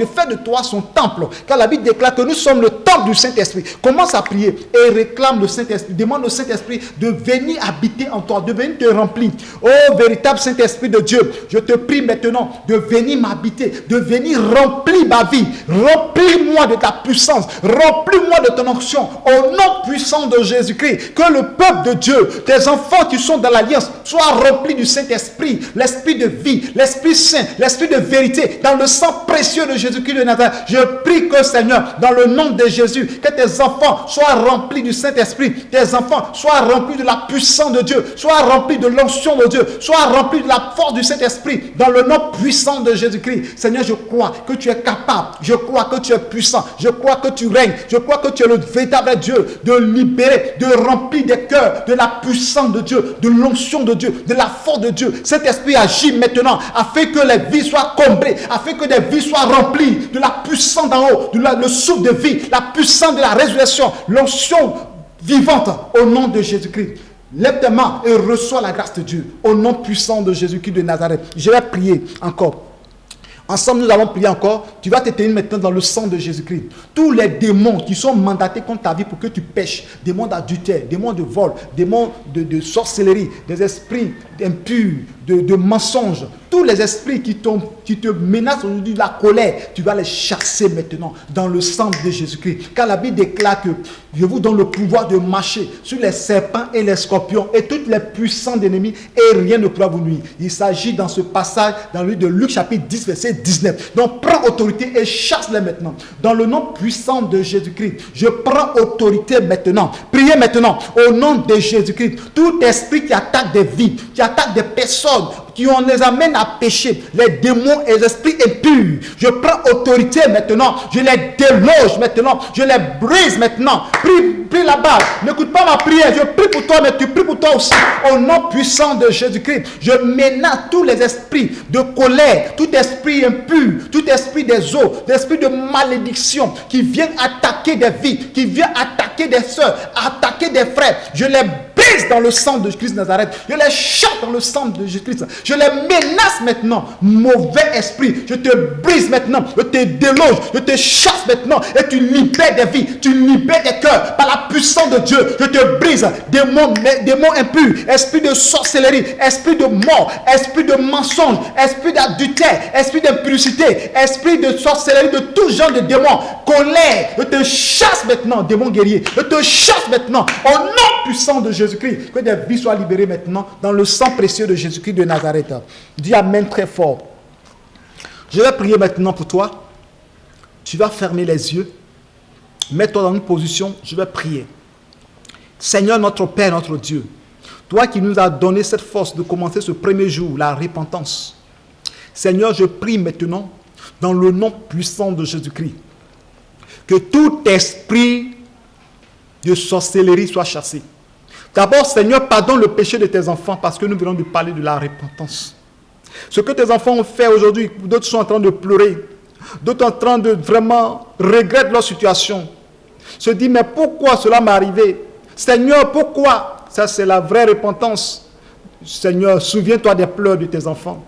faire de toi son temple. Car la Bible déclare que nous sommes le temple du Saint-Esprit. Commence à prier et réclame le Saint-Esprit. Demande au Saint-Esprit de venir habiter en toi, de venir te remplir. Oh véritable Saint-Esprit de Dieu, je te prie maintenant de venir m'habiter, de venir remplir ma vie. Remplis-moi de ta puissance, remplis-moi de ton onction. Au nom puissant de Jésus-Christ, que le peuple de Dieu, tes enfants qui sont dans l'alliance, soient remplis du Saint-Esprit, l'Esprit de vie, l'Esprit Saint, l'Esprit de vérité, dans le sang précieux de Jésus-Christ de Nazareth. Je prie que, Seigneur, dans le nom de Jésus, que tes enfants soient remplis du Saint-Esprit, tes enfants soient remplis de la puissance de Dieu, soient remplis de l'onction de Dieu, soient remplis de la force du Saint-Esprit, dans le nom puissant de Jésus-Christ. Seigneur, je crois que tu es capable, je crois que tu es puissant, je crois que tu règnes, je crois que tu es le véritable Dieu, de libérer, de remplir des cœurs de la puissance de Dieu, de l'onction de Dieu, de la force de Dieu. Cet esprit agit maintenant afin que les vies soient comblées, afin que des vies soient remplies de la puissance d'en haut, le souffle de vie, la puissance de la résurrection, l'onction vivante au nom de Jésus-Christ. Lève tes mains et reçois la grâce de Dieu au nom puissant de Jésus-Christ de Nazareth. Je vais prier encore. Ensemble, nous allons prier encore. Tu vas te tenir maintenant dans le sang de Jésus-Christ. Tous les démons qui sont mandatés contre ta vie pour que tu pêches, démons d'adultère, démons de vol, démons de sorcellerie, des esprits impurs, de mensonges, tous les esprits qui te menacent aujourd'hui, la colère, tu vas les chasser maintenant dans le sang de Jésus-Christ. Car la Bible déclare que je vous donne le pouvoir de marcher sur les serpents et les scorpions et toutes les puissances d'ennemis et rien ne pourra vous nuire. Il s'agit dans ce passage dans le livre de Luc chapitre 10 verset 19. Donc prends autorité et chasse-les maintenant. Dans le nom puissant de Jésus-Christ, je prends autorité maintenant. Priez maintenant au nom de Jésus-Christ. Tout esprit qui attaque des vies, qui attaque des personnes, qui on les amène à pécher, les démons et les esprits impurs, je prends autorité maintenant, je les déloge maintenant, je les brise maintenant. Prie là-bas, n'écoute pas ma prière, je prie pour toi, mais tu pries pour toi aussi. Au nom puissant de Jésus-Christ, je menace tous les esprits de colère, tout esprit impur, tout esprit des eaux, l'esprit de malédiction qui viennent attaquer des vies, qui viennent attaquer des soeurs, attaquer des frères. Je les brise dans le sang de Christ Nazareth, je les chasse dans le sang de Jésus-Christ. Je les menace maintenant, mauvais esprit. Je te brise maintenant, je te déloge, je te chasse maintenant et tu libères des vies, tu libères des cœurs par la puissance de Dieu. Je te brise, démons impurs, esprit de sorcellerie, esprit de mort, esprit de mensonge, esprit d'adultère, esprit d'impudicité, esprit de sorcellerie, de tout genre de démons, colère. Je te chasse maintenant, démons guerriers. Je te chasse maintenant au nom puissant de Jésus-Christ. Que des vies soient libérées maintenant dans le sang précieux de Jésus-Christ de Nazareth. Dis amen très fort. Je vais prier maintenant pour toi. Tu vas fermer les yeux. Mets-toi dans une position. Je vais prier. Seigneur notre Père, notre Dieu, toi qui nous as donné cette force de commencer ce premier jour, la repentance. Seigneur, je prie maintenant dans le nom puissant de Jésus-Christ que tout esprit de sorcellerie soient chassés. D'abord, Seigneur, pardonne le péché de tes enfants parce que nous venons de parler de la repentance. Ce que tes enfants ont fait aujourd'hui, d'autres sont en train de pleurer, d'autres en train de vraiment regretter leur situation. Se dit, mais pourquoi cela m'est arrivé? Seigneur, pourquoi? Ça, c'est la vraie repentance. Seigneur, souviens-toi des pleurs de tes enfants.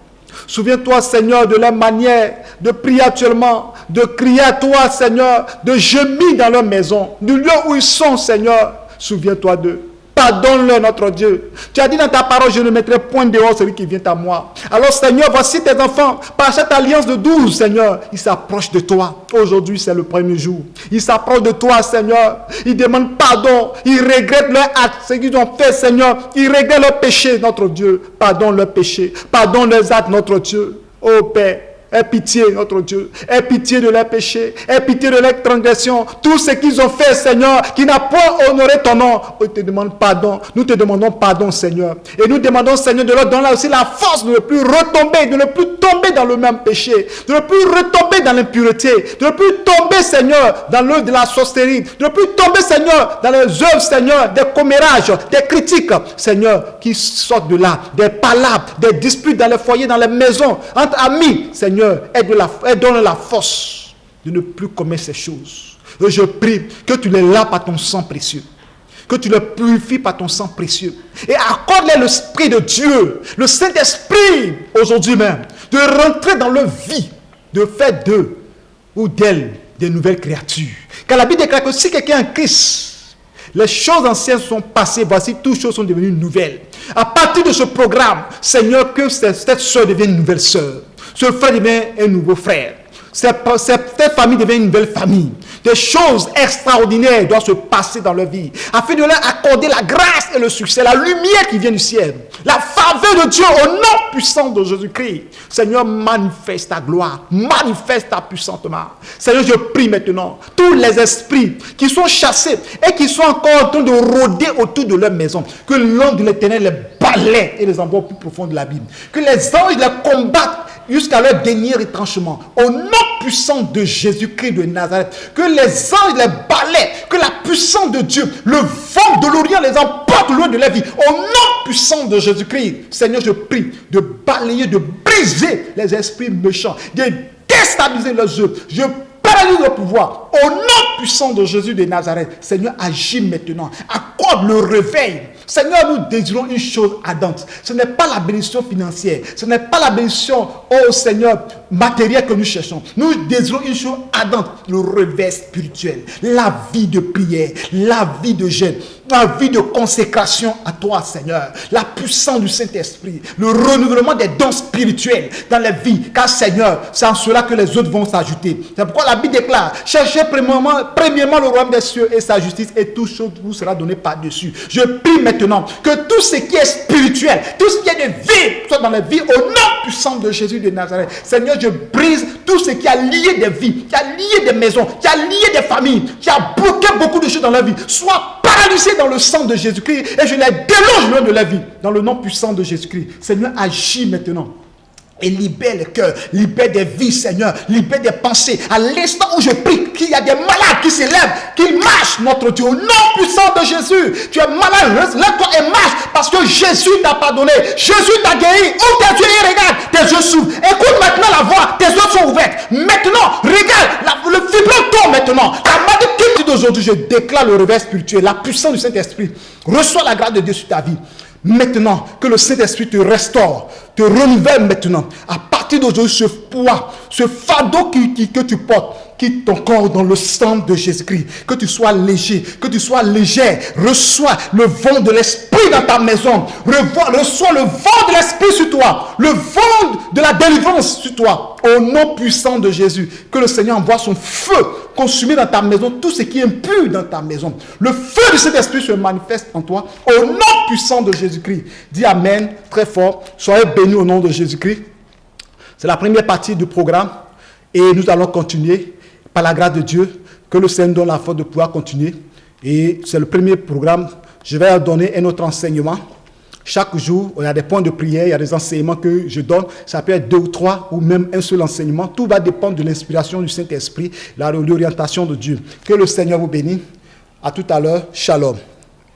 Souviens-toi, Seigneur, de leur manière de prier actuellement, de crier à toi, Seigneur, de gémir dans leur maison, du lieu où ils sont, Seigneur. Souviens-toi d'eux. Pardonne-leur, notre Dieu. Tu as dit dans ta parole, je ne mettrai point dehors celui qui vient à moi. Alors, Seigneur, voici tes enfants. Par cette alliance de 12, Seigneur, ils s'approchent de toi. Aujourd'hui, c'est le premier jour. Ils s'approchent de toi, Seigneur. Ils demandent pardon. Ils regrettent leur acte, ce qu'ils ont fait, Seigneur. Ils regrettent leur péché, notre Dieu. Pardonne leur péché. Pardonne leurs actes, notre Dieu. Oh Père. Aie pitié, notre Dieu. Aie pitié de leurs péchés. Aie pitié de leurs transgressions. Tout ce qu'ils ont fait, Seigneur, qui n'a point honoré ton nom. On te demande pardon. Nous te demandons pardon, Seigneur. Et nous demandons, Seigneur, de leur donner aussi la force de ne plus retomber, de ne plus tomber dans le même péché, de ne plus retomber dans l'impureté, de ne plus tomber, Seigneur, dans l'œuvre de la sorcellerie, de ne plus tomber, Seigneur, dans les œuvres, Seigneur, des commérages, des critiques, Seigneur, qui sortent de là, des palabres, des disputes dans les foyers, dans les maisons, entre amis, Seigneur. Donne la force de ne plus commettre ces choses. Et je prie que tu les laves par ton sang précieux. Que tu les purifies par ton sang précieux. Et accorde-les l'Esprit de Dieu, le Saint-Esprit, aujourd'hui même, de rentrer dans leur vie, de faire d'eux ou d'elles des nouvelles créatures. Car la Bible déclare que si quelqu'un est en Christ, les choses anciennes sont passées, voici toutes choses sont devenues nouvelles. À partir de ce programme, Seigneur, que cette soeur devienne une nouvelle soeur. Ce frère devient un nouveau frère. Cette famille devient une nouvelle famille. Des choses extraordinaires doivent se passer dans leur vie, afin de leur accorder la grâce et le succès, la lumière qui vient du ciel, la faveur de Dieu au nom puissant de Jésus-Christ. Seigneur, manifeste ta gloire, manifeste ta puissante main. Seigneur, je prie maintenant, tous les esprits qui sont chassés et qui sont encore en train de rôder autour de leur maison, que l'ange de l'Éternel les balaie et les envoie au plus profond de l'abîme, que les anges les combattent jusqu'à leur dernier retranchement. Au nom puissant de Jésus-Christ de Nazareth, que les anges les balaient, que la puissance de Dieu, le vent de l'Orient les emporte loin de la vie. Au nom puissant de Jésus-Christ, Seigneur, je prie de balayer, de briser les esprits méchants, de déstabiliser leurs œuvres. Je paralyse le pouvoir. Au nom puissant de Jésus de Nazareth, Seigneur, agis maintenant. Accorde le réveil. Seigneur, nous désirons une chose ardente. Ce n'est pas la bénédiction financière. Ce n'est pas la bénédiction, oh Seigneur, matérielle que nous cherchons. Nous désirons une chose ardente. Le réveil spirituel. La vie de prière. La vie de jeûne. La vie de consécration à toi, Seigneur. La puissance du Saint-Esprit. Le renouvellement des dons spirituels dans les vies. Car Seigneur, c'est en cela que les autres vont s'ajouter. C'est pourquoi la Bible déclare, cherchez premièrement le royaume des cieux et sa justice, et toute chose vous sera donnée par-dessus. Je prie maintenant que tout ce qui est spirituel, tout ce qui est de vie, soit dans la vie au nom puissant de Jésus de Nazareth. Seigneur, je brise tout ce qui a lié des vies, qui a lié des maisons, qui a lié des familles, qui a bloqué beaucoup de choses dans la vie. Soit paralysé dans le sang de Jésus-Christ et je les déloge loin de la vie. Dans le nom puissant de Jésus-Christ. Seigneur, agis maintenant. Et libère le cœur, libère des vies, Seigneur, libère des pensées. À l'instant où je prie, qu'il y a des malades qui s'élèvent, qu'ils marchent, notre Dieu, au nom puissant de Jésus. Tu es malade, lève-toi et marche, parce que Jésus t'a pardonné, Jésus t'a guéri. Ouvre tes yeux et regarde, tes yeux s'ouvrent. Écoute maintenant la voix, tes yeux sont ouverts. Maintenant, regarde, le fibrome tombe maintenant. La maladie d'aujourd'hui, je déclare le réveil spirituel, la puissance du Saint-Esprit. Reçois la grâce de Dieu sur ta vie. Maintenant, que le Saint-Esprit te restaure, te renouvelle maintenant. À partir d'aujourd'hui, ce poids, ce fardeau que tu portes, quitte ton corps dans le sang de Jésus-Christ. Que tu sois léger, que tu sois légère. Reçois le vent de l'Esprit dans ta maison. Reçois le vent de l'Esprit sur toi. Le vent de la délivrance sur toi. Au nom puissant de Jésus. Que le Seigneur envoie son feu consumer dans ta maison tout ce qui est impur dans ta maison. Le feu de cet esprit se manifeste en toi. Au nom puissant de Jésus-Christ. Dis Amen très fort. Soyez bénis au nom de Jésus-Christ. C'est la première partie du programme. Et nous allons continuer. Par la grâce de Dieu, que le Seigneur donne la force de pouvoir continuer. Et c'est le premier programme. Je vais donner un autre enseignement. Chaque jour, il y a des points de prière, il y a des enseignements que je donne. Ça peut être 2 ou 3 ou même un seul enseignement. Tout va dépendre de l'inspiration du Saint-Esprit, l'orientation de Dieu. Que le Seigneur vous bénisse. À tout à l'heure. Shalom.